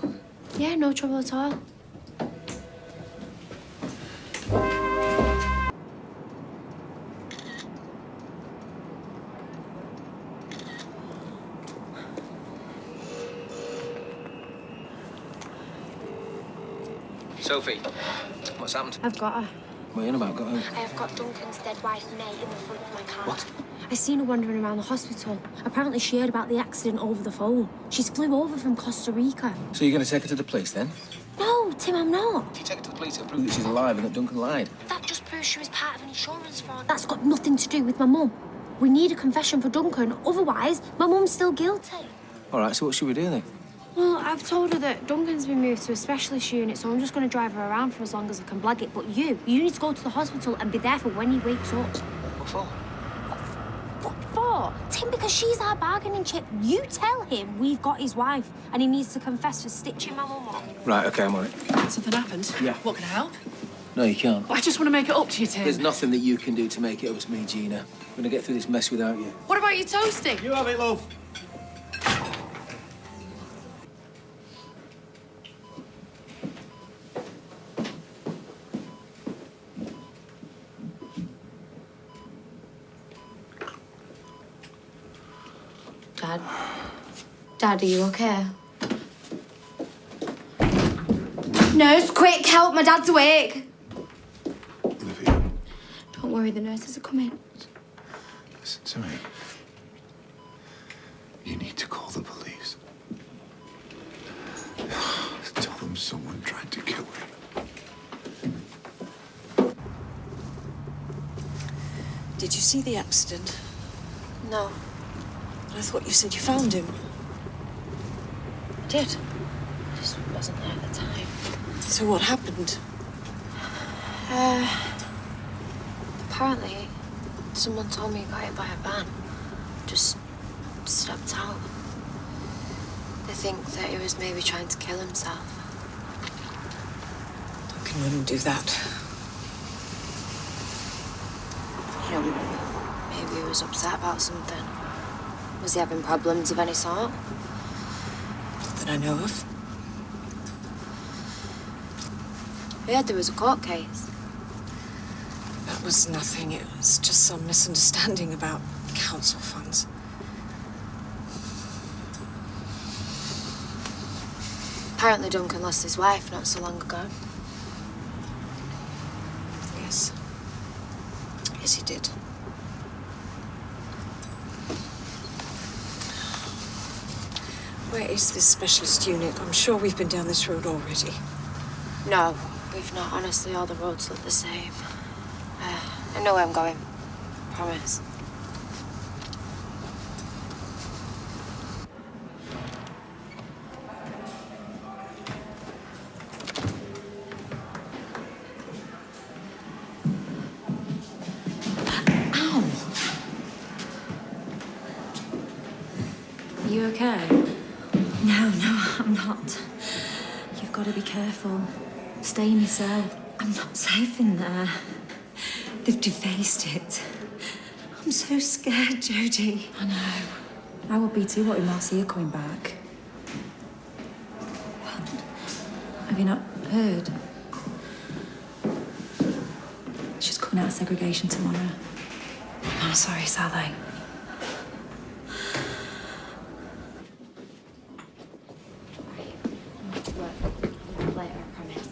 Yeah, no trouble at all. Sophie, what's happened? I've got her. What are you on about? Got her? I have got Duncan's dead wife, May, in the front of my car. What? I seen her wandering around the hospital. Apparently she heard about the accident over the phone. She's flew over from Costa Rica. So you're going to take her to the police then? No, Tim, I'm not. If you take her to the police, it'll prove that she's alive and that Duncan lied. That just proves she was part of an insurance fraud. That's got nothing to do with my mum. We need a confession for Duncan, otherwise my mum's still guilty. All right, so what should we do then? Well, I've told her that Duncan's been moved to a specialist unit, so I'm just going to drive her around for as long as I can blag it. But you need to go to the hospital and be there for when he wakes up. What for? What for? Tim, because she's our bargaining chip. You tell him we've got his wife and he needs to confess for stitching my mum up. Right, OK, I'm on it. Something happened? Yeah. What, can I help? No, you can't. I just want to make it up to you, Tim. There's nothing that you can do to make it up to me, Gina. I'm going to get through this mess without you. What about your toasting? You have it, love. Dad? Dad, are you okay? Nurse, quick, help, my dad's awake. worry, the nurses are coming. Listen to me. You need to call the police. Tell them someone tried to kill me. Did you see the accident? No. I thought you said you found him. I did. I just wasn't there at the time. So what happened? Apparently, someone told me he got hit by a van. Just stepped out. They think that he was maybe trying to kill himself. Can let him do that. You know, maybe he was upset about something. Was he having problems of any sort? Not that I know of. We heard there was a court case. That was nothing. It was just some misunderstanding about council funds. Apparently Duncan lost his wife not so long ago. Yes. Yes, he did. Where is this specialist unit? I'm sure we've been down this road already. No, we've not. Honestly, all the roads look the same. I know where I'm going. Promise. Are you okay? No, I'm not. You've got to be careful. Stay in your cell. I'm not safe in there. They've defaced it. I'm so scared, Jodie. I know. I will be too. What with Marcia coming back? Have you not heard? She's coming out of segregation tomorrow. I'm sorry, Sally. Later, I promise.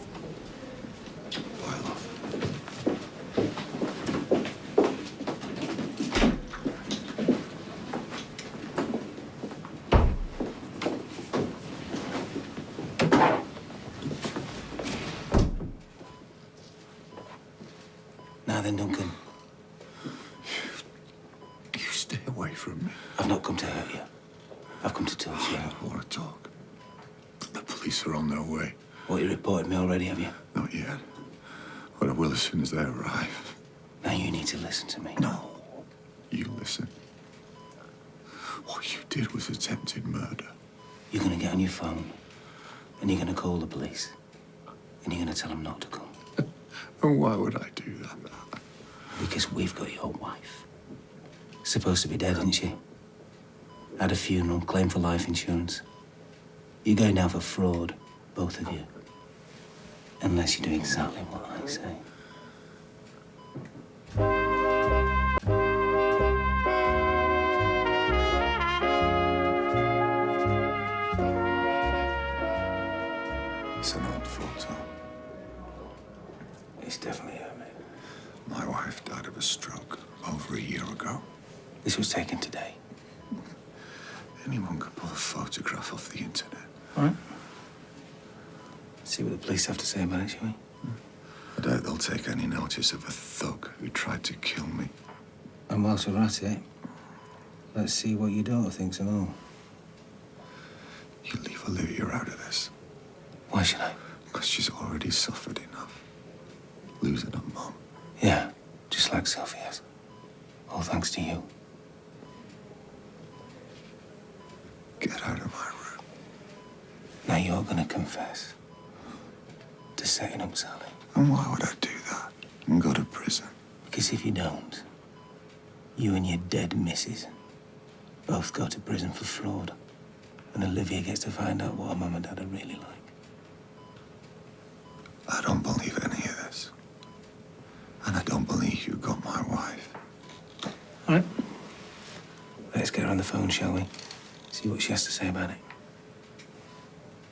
Now then, Duncan. You stay away from me. I've not come to hurt you. I've come to talk to you. I don't want to talk. The police are on their way. What, you reported me already, have you? Not yet. But I will as soon as they arrive. Now you need to listen to me. No. You listen. What you did was attempted murder. You're going to get on your phone and you're going to call the police and you're going to tell them not to come. And why would I do that? Because we've got your wife. Supposed to be dead, isn't she? Had a funeral, claim for life insurance. You're going down for fraud, both of you. Unless you do exactly what I say. It's an old photo. It's definitely her, mate. My wife died of a stroke over a year ago. This was taken today. Anyone could pull a photograph off the internet. All right. See what the police have to say about it, shall we? I doubt they'll take any notice of a thug who tried to kill me. And whilst we're at it, let's see what your daughter thinks and all. You leave Olivia out of this. Why should I? Because she's already suffered enough. Losing her mum. Yeah, just like Sophie has. All thanks to you. Get out of my room. Now you're gonna confess to setting up Sally. And why would I do that and go to prison? Because if you don't, you and your dead missus both go to prison for fraud. And Olivia gets to find out what her mum and dad are really like. I don't believe any of this. And I don't believe you got my wife. All right. Let's get her on the phone, shall we? See what she has to say about it.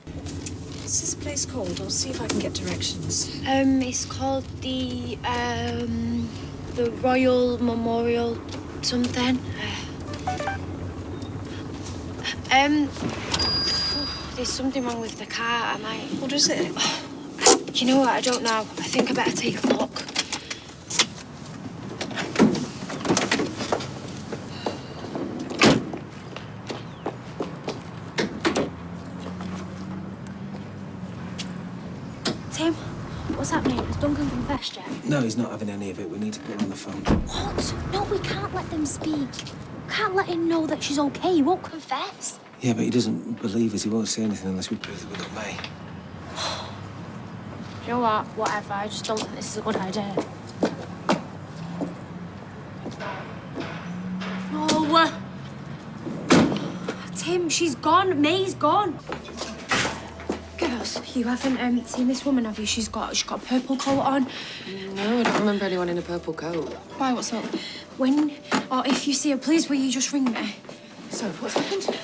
What's this place called? I'll see if I can get directions. It's called the, the Royal Memorial something. There's something wrong with the car. What is it? You know what? I don't know. I think I better take a look. Tim, what's happening? Has Duncan confessed yet? No, he's not having any of it. We need to put him on the phone. What? No, we can't let them speak. Can't let him know that she's okay. He won't confess. Yeah, but he doesn't believe us. He won't say anything unless we prove that we got May. You know what? Whatever. I just don't think this is a good idea. No. Tim, she's gone. May's gone. Girls, you haven't seen this woman, have you? She's got a purple coat on. No, I don't remember anyone in a purple coat. Why? What's up? When or if you see her, please will you just ring me? So, what's happened?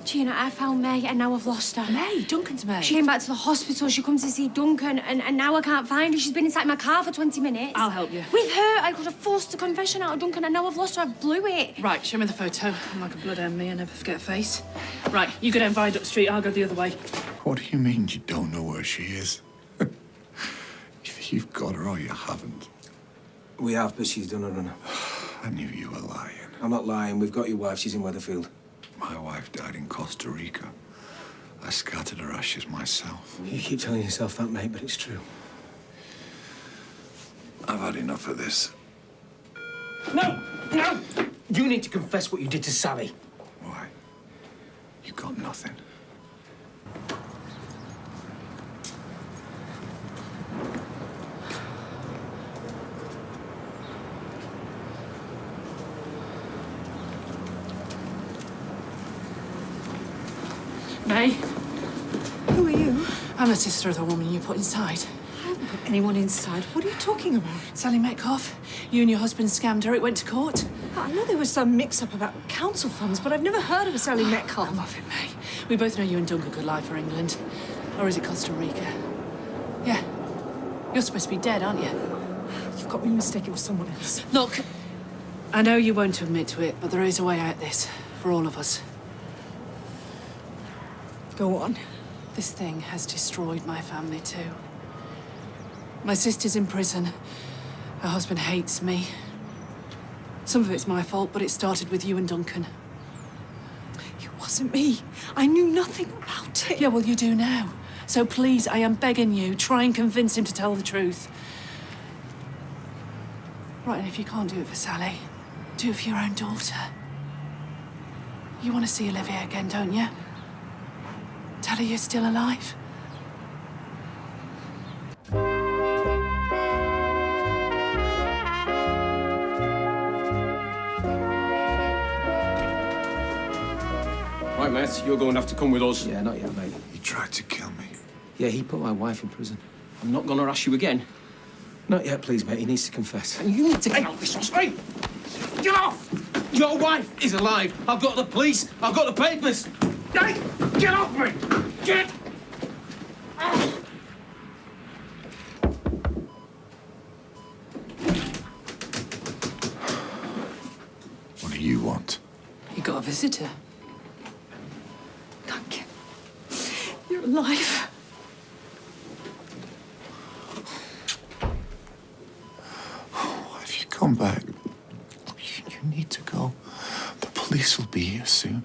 Gina, I found May and now I've lost her. May? Duncan's May? She came back to the hospital. She come to see Duncan and now I can't find her. She's been inside my car for 20 minutes. I'll help you. With her, I could have forced a confession out of Duncan and now I've lost her. I blew it. Right, show me the photo. I'm like a bloodhound me. I never forget a face. Right, you go down Viaduct Street. I'll go the other way. What do you mean you don't know where she is? Either you've got her or you haven't. We have, but she's done a runner. I knew you were lying. I'm not lying. We've got your wife. She's in Weatherfield. My wife died in Costa Rica. I scattered her ashes myself. You keep telling yourself that, mate, but it's true. I've had enough of this. No! No! You need to confess what you did to Sally. Why? You got nothing. May? Who are you? I'm the sister of the woman you put inside. I haven't put anyone inside. What are you talking about? Sally Metcalfe. You and your husband scammed her. It went to court. I know there was some mix-up about council funds, but I've never heard of a Sally Metcalfe. Come off it, May. We both know you and Duncan could lie for England. Or is it Costa Rica? Yeah. You're supposed to be dead, aren't you? You've got me mistaken for someone else. Look, I know you won't admit to it, but there is a way out of this. For all of us. Go on. This thing has destroyed my family too. My sister's in prison. Her husband hates me. Some of it's my fault, but it started with you and Duncan. It wasn't me. I knew nothing about it. Yeah, well, you do now. So please, I am begging you, try and convince him to tell the truth. Right, and if you can't do it for Sally, do it for your own daughter. You want to see Olivia again, don't you? Tell her you're still alive. Right, mate, you're going to have to come with us. Yeah, not yet, mate. He tried to kill me. Yeah, he put my wife in prison. I'm not going to ask you again. Not yet, please, mate. He needs to confess. And you need to get out of this house, mate! Get off! Your wife is alive. I've got the police. I've got the papers. Hey, get off me! Get! What do you want? You got a visitor. Duncan, you're alive. Have you come back? You need to go. The police will be here soon.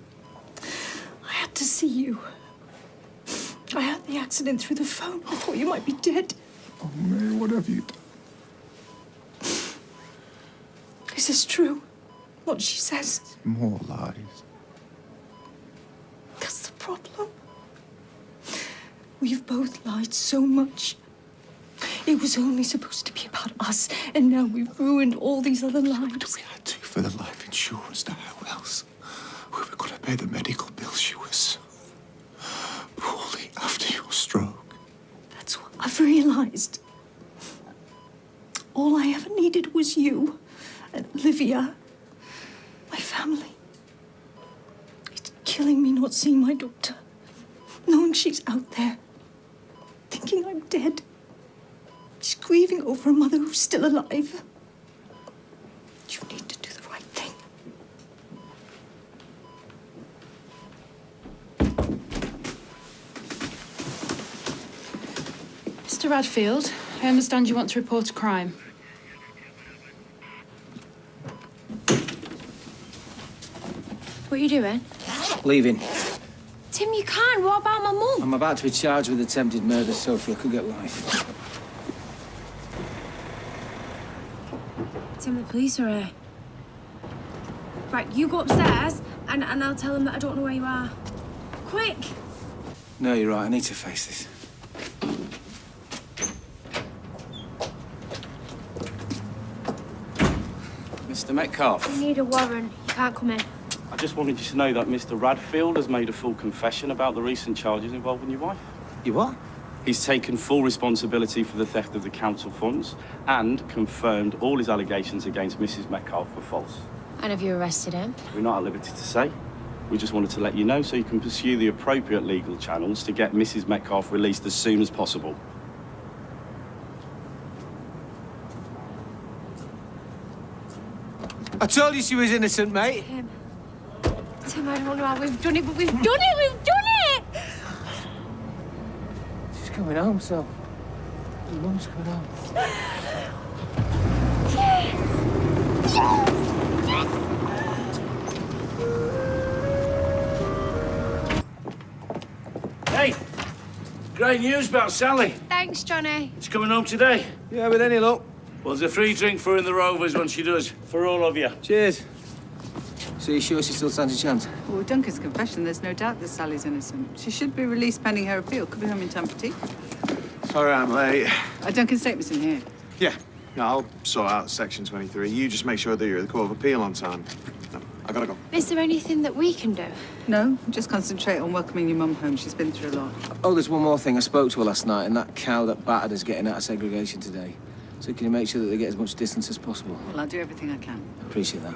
I had to see you. I heard the accident through the phone. I thought you might be dead. Oh, May, what have you done? Is this true? What she says? More lies. That's the problem. We've both lied so much. It was only supposed to be about us, and now we've ruined all these other lives. We had to for the life insurance. Now, how else? We were going to pay the medical bills. She was poorly after your stroke. That's what I've realised. All I ever needed was you and Olivia, my family. It's killing me not seeing my daughter, knowing she's out there, thinking I'm dead. She's grieving over a mother who's still alive. Mr. Radfield, I understand you want to report a crime. What are you doing? Leaving. Tim, you can't. What about my mum? I'm about to be charged with attempted murder, Sophie. I could get life. Tim, the police are here. Right, you go upstairs and I'll tell them that I don't know where you are. Quick! No, you're right. I need to face this. Mr. Metcalfe. You need a warrant. You can't come in. I just wanted you to know that Mr. Radfield has made a full confession about the recent charges involving your wife. You what? He's taken full responsibility for the theft of the council funds and confirmed all his allegations against Mrs. Metcalfe were false. And have you arrested him? We're not at liberty to say. We just wanted to let you know so you can pursue the appropriate legal channels to get Mrs. Metcalfe released as soon as possible. I told you she was innocent, mate. Tim, I don't know how we've done it, but we've done it! We've done it! She's coming home, so. Your mum's coming home. Hey, great news about Sally. Thanks, Johnny. She's coming home today. Yeah, with any luck. Well, there's a free drink for her in the Rovers when she does, for all of you. Cheers. So you sure she still stands a chance? Well, with Duncan's confession, there's no doubt that Sally's innocent. She should be released pending her appeal. Could be home in time for tea. Sorry I'm late. Duncan's statement's in here. Yeah, no, I'll sort out Section 23. You just make sure that you're at the Court of Appeal on time. No, I gotta go. Is there anything that we can do? No, just concentrate on welcoming your mum home. She's been through a lot. Oh, there's one more thing. I spoke to her last night, and that cow that battered is getting out of segregation today. So can you make sure that they get as much distance as possible? Well, I'll do everything I can. Appreciate that.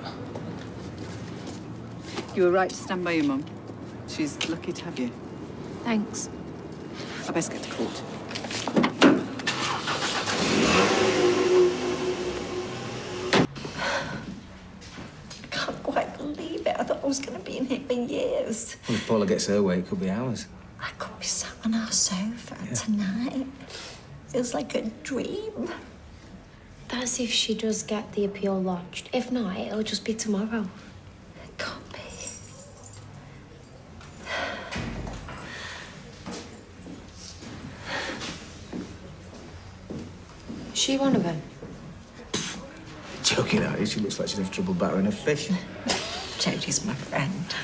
You were right to stand by your mum. She's lucky to have you. Thanks. I best get to court. I can't quite believe it. I thought I was going to be in here for years. Well, if Paula gets her way, it could be ours. I could be sat on our sofa tonight. Feels like a dream. That's if she does get the appeal lodged. If not, it'll just be tomorrow. It can't be. Is she one of them? Joking at you, she looks like she'd have trouble battering a fish. Jodie's my friend.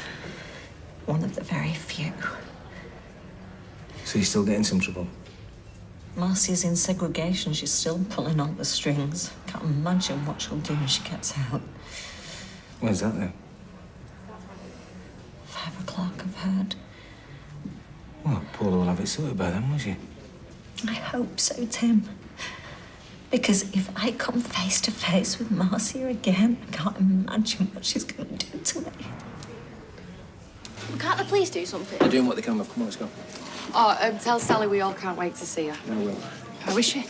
One of the very few. So you're still getting some trouble? Marcy's in segregation. She's still pulling on the strings. Can't imagine what she'll do when she gets out. When's that then? 5 o'clock, I've heard. Well, Paula will have it sorted by then, won't she? I hope so, Tim. Because if I come face to face with Marcy again, I can't imagine what she's going to do to me. Can't the police do something? They're doing what they can, love. Come on, let's go. Oh, tell Sally we all can't wait to see her. I will. How is she?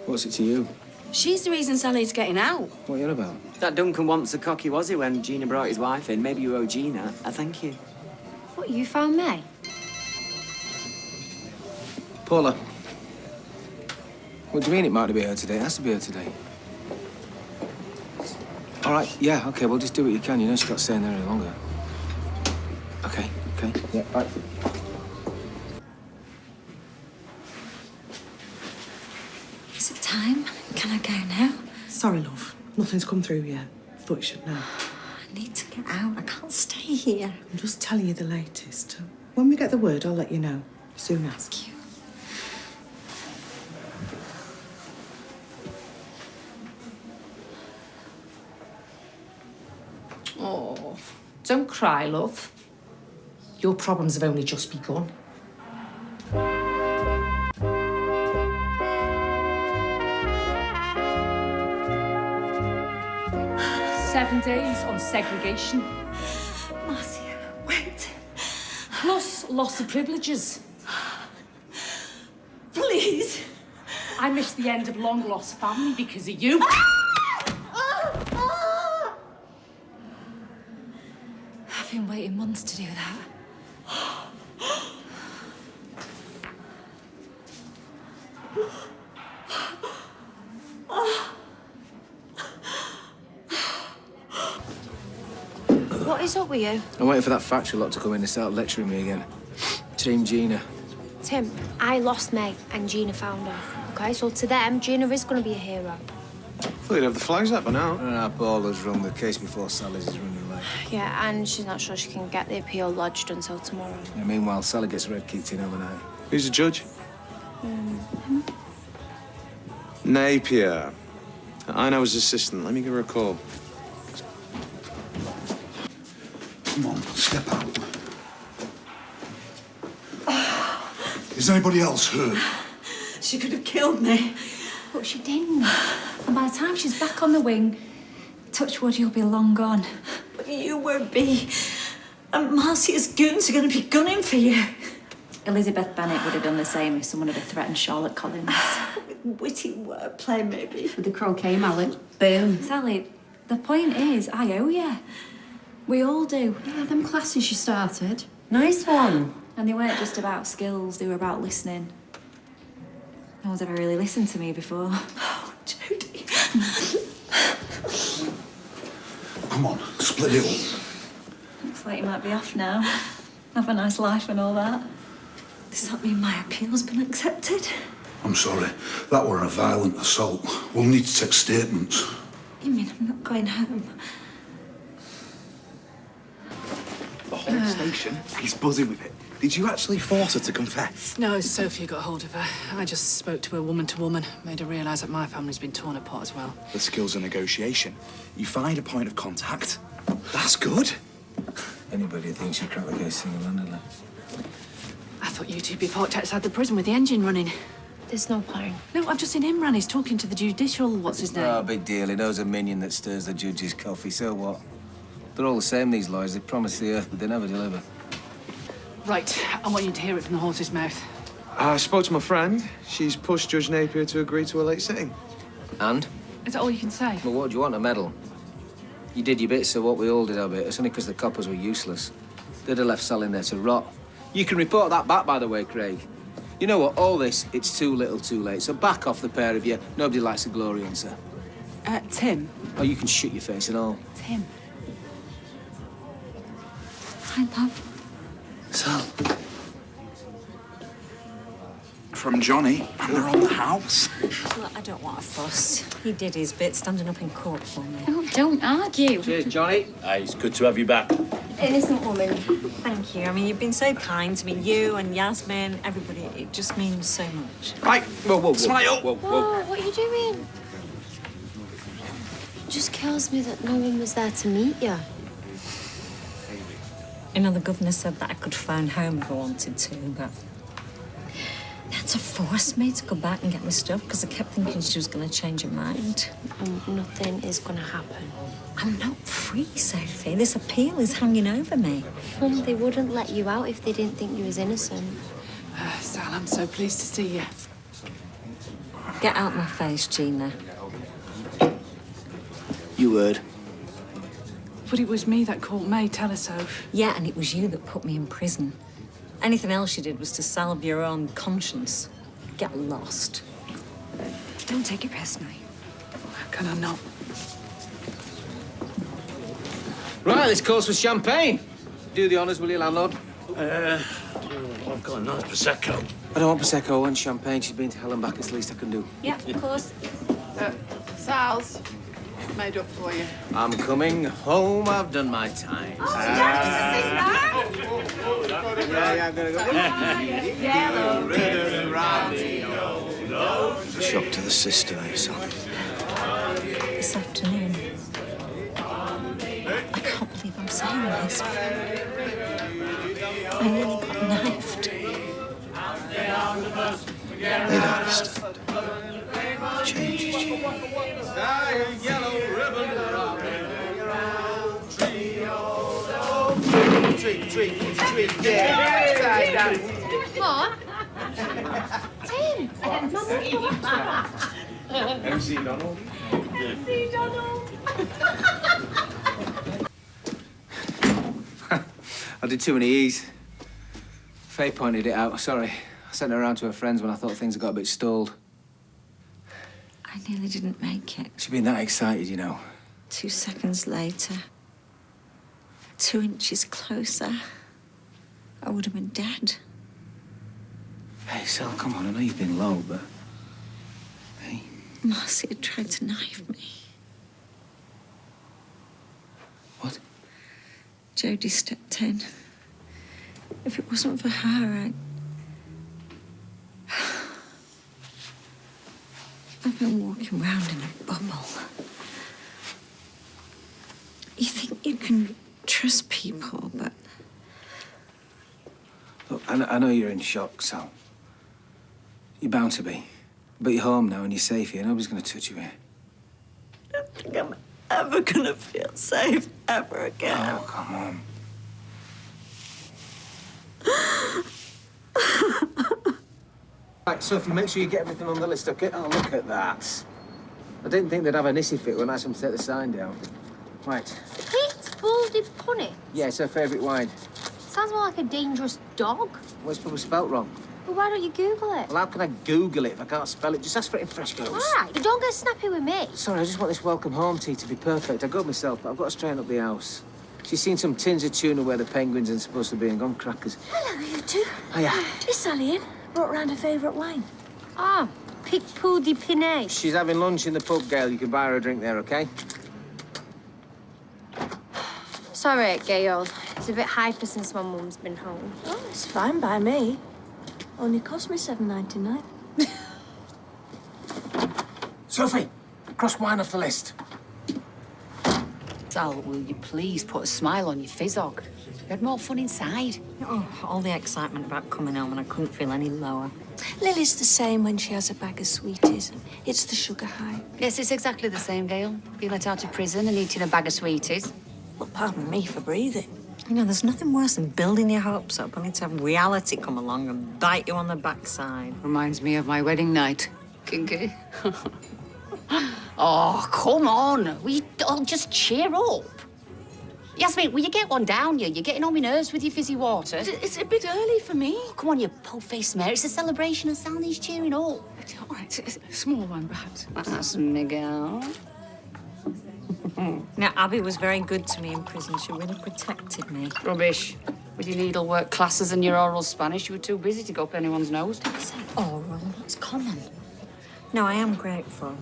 What's it to you? She's the reason Sally's getting out. What are you on about? That Duncan wants a cocky, was he, when Gina brought his wife in? Maybe you owe Gina a thank you. What, you found me? Paula. What do you mean it might be her today? It has to be her today. All right, yeah, okay, well, just do what you can. You know she's got to stay in there any longer. Okay, yeah, bye. Is it time? Can I go now? Sorry, love. Nothing's come through yet. Thought you should know. I need to get out. I can't stay here. I'm just telling you the latest. When we get the word, I'll let you know. Soon as. Thank you. Oh, don't cry, love. Your problems have only just begun. "7 days on segregation. Marcy, wait. Plus loss of privileges. Please. I missed the end of long-lost family because of you. I've been waiting months to do that. What's up with you? I'm waiting for that factory lot to come in and start lecturing me again. Team Gina. Tim, I lost Meg and Gina found her. Okay, so to them, Gina is going to be a hero. I thought you'd have the flags up by now. No, Paula's run the case before Sally's is running late. Yeah, and she's not sure she can get the appeal lodged until tomorrow. Yeah, meanwhile, Sally gets red kicked in overnight. Who's the judge? Napier. I know his assistant. Let me give her a call. Come on, step out. Is anybody else hurt? She could have killed me. But she didn't. And by the time she's back on the wing, touch wood, you'll be long gone. But you won't be. And Marcia's goons are going to be gunning for you. Elizabeth Bennet would have done the same if someone had threatened Charlotte Collins. With witty wordplay, maybe. With the croquet mallet. Boom. Sally, the point is, I owe you. We all do. Yeah, them classes you started. Nice one. And they weren't just about skills, they were about listening. No one's ever really listened to me before. Oh, Jodie. Come on, split it up. Looks like you might be off now. Have a nice life and all that. Does that mean my appeal's been accepted? I'm sorry. That were a violent assault. We'll need to take statements. You mean I'm not going home? The whole station is buzzing with it. Did you actually force her to confess? No, Sophie got hold of her. I just spoke to her woman to woman, made her realise that my family's been torn apart as well. The skills of negotiation. You find a point of contact. That's good. Anybody thinks you crack the case single-handedly. I thought you two'd be parked outside the prison with the engine running. There's no plan. No, I've just seen him run. He's talking to the judicial... what's his name? Oh, big deal. He knows a minion that stirs the judge's coffee. So what? They're all the same, these lawyers. They promise the earth, but they never deliver. Right, I want you to hear it from the horse's mouth. I spoke to my friend. She's pushed Judge Napier to agree to a late sitting. And? Is that all you can say? Well, what do you want, a medal? You did your bit, so what? We all did our bit. It's only because the coppers were useless. They'd have left Sally in there to rot. You can report that back, by the way, Craig. You know what? All this, it's too little, too late. So back off the pair of you. Nobody likes a glory hunter. Tim. Oh, you can shoot your face and all. Tim. I love. So, from Johnny, and they're on the house. Look, I don't want a fuss. He did his bit, standing up in court for me. Oh, don't argue. Cheers, Johnny. Hey, it's good to have you back. Innocent woman. Thank you. I mean, you've been so kind to me. You and Yasmin, everybody. It just means so much. Right. Whoa. Smile. Whoa, what are you doing? It just kills me that no one was there to meet you. You know, the governor said that I could phone home if I wanted to, but they had to force me to go back and get my stuff because I kept thinking she was going to change her mind. Nothing is going to happen. I'm not free, Sophie. This appeal is hanging over me. They wouldn't let you out if they didn't think you was innocent. Sal, I'm so pleased to see you. Get out my face, Gina. You heard. But it was me that caught May, tell her so. Yeah, and it was you that put me in prison. Anything else you did was to salve your own conscience. Get lost. Don't take it personally. How can I not? Right, this calls for champagne. Do the honours, will you, landlord? I've got a nice Prosecco. I don't want Prosecco, I want champagne. She's been to hell and back. It's the least I can do. Yeah, of course. Sal's made up for you. I'm coming home. I've done my time. Oh, yeah, I'm gonna go. Shock to the system, eh, son? This afternoon. I can't believe I'm saying this. I nearly got knifed. They don't understand. Changes you. Treat, yeah. Side down. What? Tim! MC Donald. MC Donald. I did too many E's. Faye pointed it out. Sorry. I sent her around to her friends when I thought things had got a bit stalled. I nearly didn't make it. She'd been that excited, you know. 2 seconds later. 2 inches closer, I would have been dead. Hey, Sal, come on. I know you've been low, but... Hey. Marcy had tried to knife me. What? Jodie stepped in. If it wasn't for her, I've been walking around in a bubble. You think you can trust people, but... Look, I know you're in shock, Sal. You're bound to be. But you're home now and you're safe here. Nobody's going to touch you here. I don't think I'm ever going to feel safe ever again. Oh, come on. Right, Sophie, make sure you get everything on the list, OK? Oh, look at that. I didn't think they'd have a nissy fit when I asked them to take the sign down. Right. Pete's Baldy Punny? Yeah, it's her favourite wine. Sounds more like a dangerous dog. Well, it's probably spelt wrong. Well, why don't you Google it? Well, how can I Google it if I can't spell it? Just ask for it in Fresh Goes. All right, but don't get snappy with me. Sorry, I just want this welcome home tea to be perfect. I got myself, but I've got to straighten up the house. She's seen some tins of tuna where the penguins are supposed to be and gone crackers. Hello, you two. Hiya. Is Sally in? Brought round her favourite wine. Ah, Pic Pou de Pinay. She's having lunch in the pub, Gail. You can buy her a drink there, OK? Sorry, Gail. It's a bit hyper since my mum's been home. Oh, it's fine by me. Only cost me $7.99. Sophie, cross wine off the list. Sal, will you please put a smile on your fizzog? You had more fun inside. Oh, all the excitement about coming home and I couldn't feel any lower. Lily's the same when she has a bag of sweeties. It's the sugar high. Yes, it's exactly the same, Gail. Being let out of prison and eating a bag of sweeties. Well, pardon me for breathing. You know, there's nothing worse than building your hopes up only to have reality come along and bite you on the backside. Reminds me of my wedding night. Kinky. Oh, come on. We all just cheer up. Yasmin, will you get one down you? You're getting on my nerves with your fizzy water. It's a bit early for me. Oh, come on, you po-faced mare. It's a celebration and Sal needs cheering up. All right, a small one, perhaps. That's Miguel. Now, Abby was very good to me in prison. She really protected me. Rubbish. With your needlework classes and your oral Spanish, you were too busy to go up anyone's nose. Don't say oral. That's common. No, I am grateful.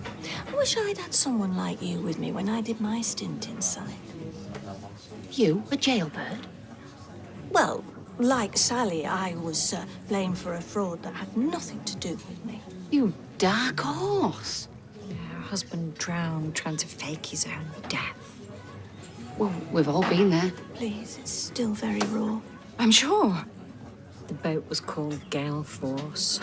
I wish I'd had someone like you with me when I did my stint inside. You, a jailbird? Well, like Sally, I was blamed for a fraud that had nothing to do with me. You dark horse. Yeah, her husband drowned trying to fake his own death. Well, we've all been there. Please, it's still very raw. I'm sure. The boat was called Gale Force.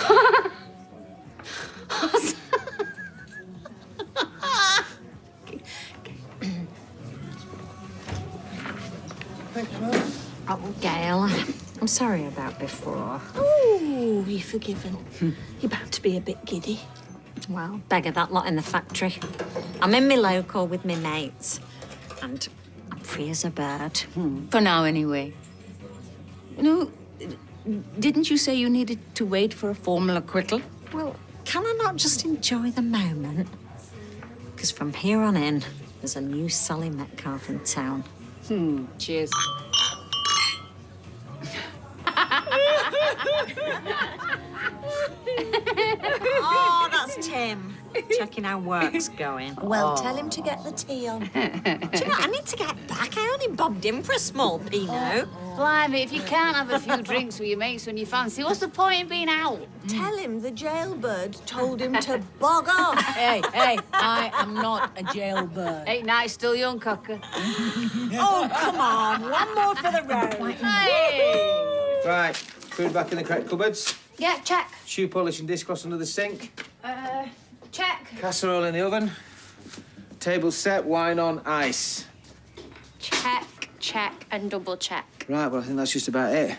Oh, Gail, I'm sorry about before. Oh, you're forgiven. You're bound to be a bit giddy. Well, beggar that lot in the factory. I'm in my local with my mates. And I'm free as a bird. For now, anyway. You know, didn't you say you needed to wait for a formal acquittal? Well, can I not just enjoy the moment? Because from here on in, there's a new Sally Metcalfe in town. Cheers. Oh, that's Tim. Checking how work's going. Well, tell him to get the tea on. Do you know, I need to get back. I only bobbed in for a small Pinot. Blimey, if you can't have a few drinks with your mates when you fancy, what's the point in being out? Tell him the jailbird told him to bog off. Hey, I am not a jailbird. 8 nights, still young, cocker. Oh, come on. One more for the road. Hey! Right, food back in the correct cupboards. Yeah, check. Shoe polish and dishcloths under the sink. Check. Casserole in the oven. Table set, wine on ice. Check, and double check. Right, well, I think that's just about it.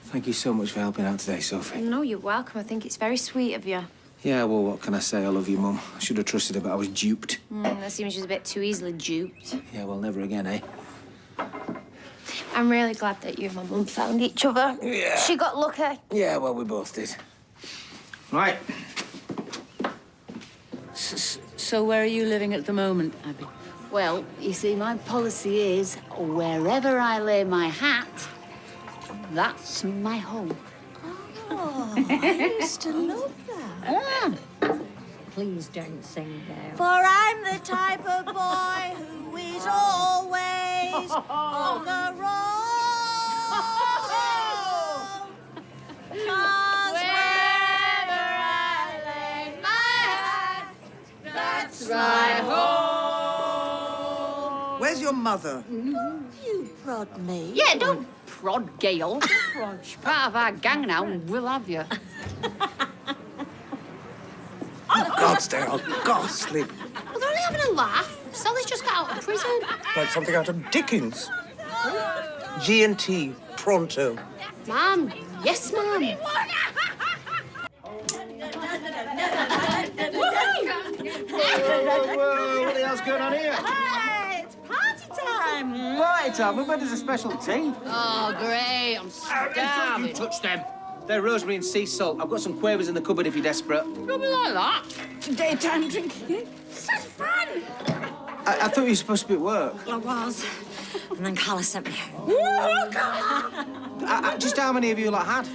Thank you so much for helping out today, Sophie. No, you're welcome. I think it's very sweet of you. Yeah, well, what can I say? I love you, Mum. I should have trusted her, but I was duped. That seems she's a bit too easily duped. Yeah, well, never again, eh? I'm really glad that you and my mum found each other. Yeah. She got lucky. Yeah, well, we both did. Right. So where are you living at the moment, Abby? Well, you see, my policy is wherever I lay my hat, that's my home. Oh, I used to love that. Please don't sing there. For I'm the type of boy who is always on the road. 'Cause wherever I lay my hat, that's my home. Where's your mother? You prod me. Yeah, don't prod Gail. She's part of our gang now, and we'll have you. God's there, oh, ghastly. Well, they're only having a laugh. Sally's just got out of prison. Like something out of Dickens. G&T, pronto. Mum, yes, Mum. Whoa, what the hell's going on here? Hey, it's party time. Party time? We went as a special tea. Oh, great. I'm starving. You touch them. They're rosemary and sea salt. I've got some quavers in the cupboard if you're desperate. Don't be like that. Daytime drinking. Such fun. I thought you were supposed to be at work. I was. And then Carla sent me home. Oh, God. Just how many of you lot had?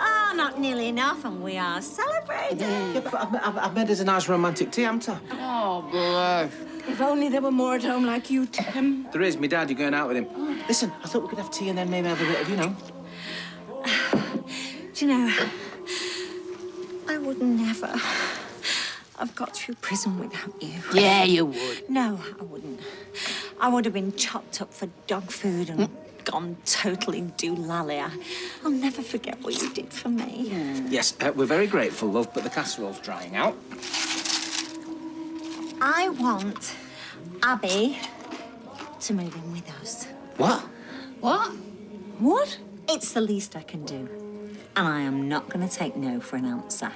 Oh, not nearly enough, and we are celebrating. Yeah, but I've made us a nice romantic tea, haven't I? Oh, bless. If only there were more at home like you, Tim. There is. My dad, you're going out with him. Listen, I thought we could have tea and then maybe have a bit of, you know. Do you know, I would never have got through prison without you. Yeah, you would. No, I wouldn't. I would have been chopped up for dog food and gone totally doolally. I'll never forget what you did for me. Yes, we're very grateful, love, but the casserole's drying out. I want Abby to move in with us. What? What? What? It's the least I can do. And I am not going to take no for an answer.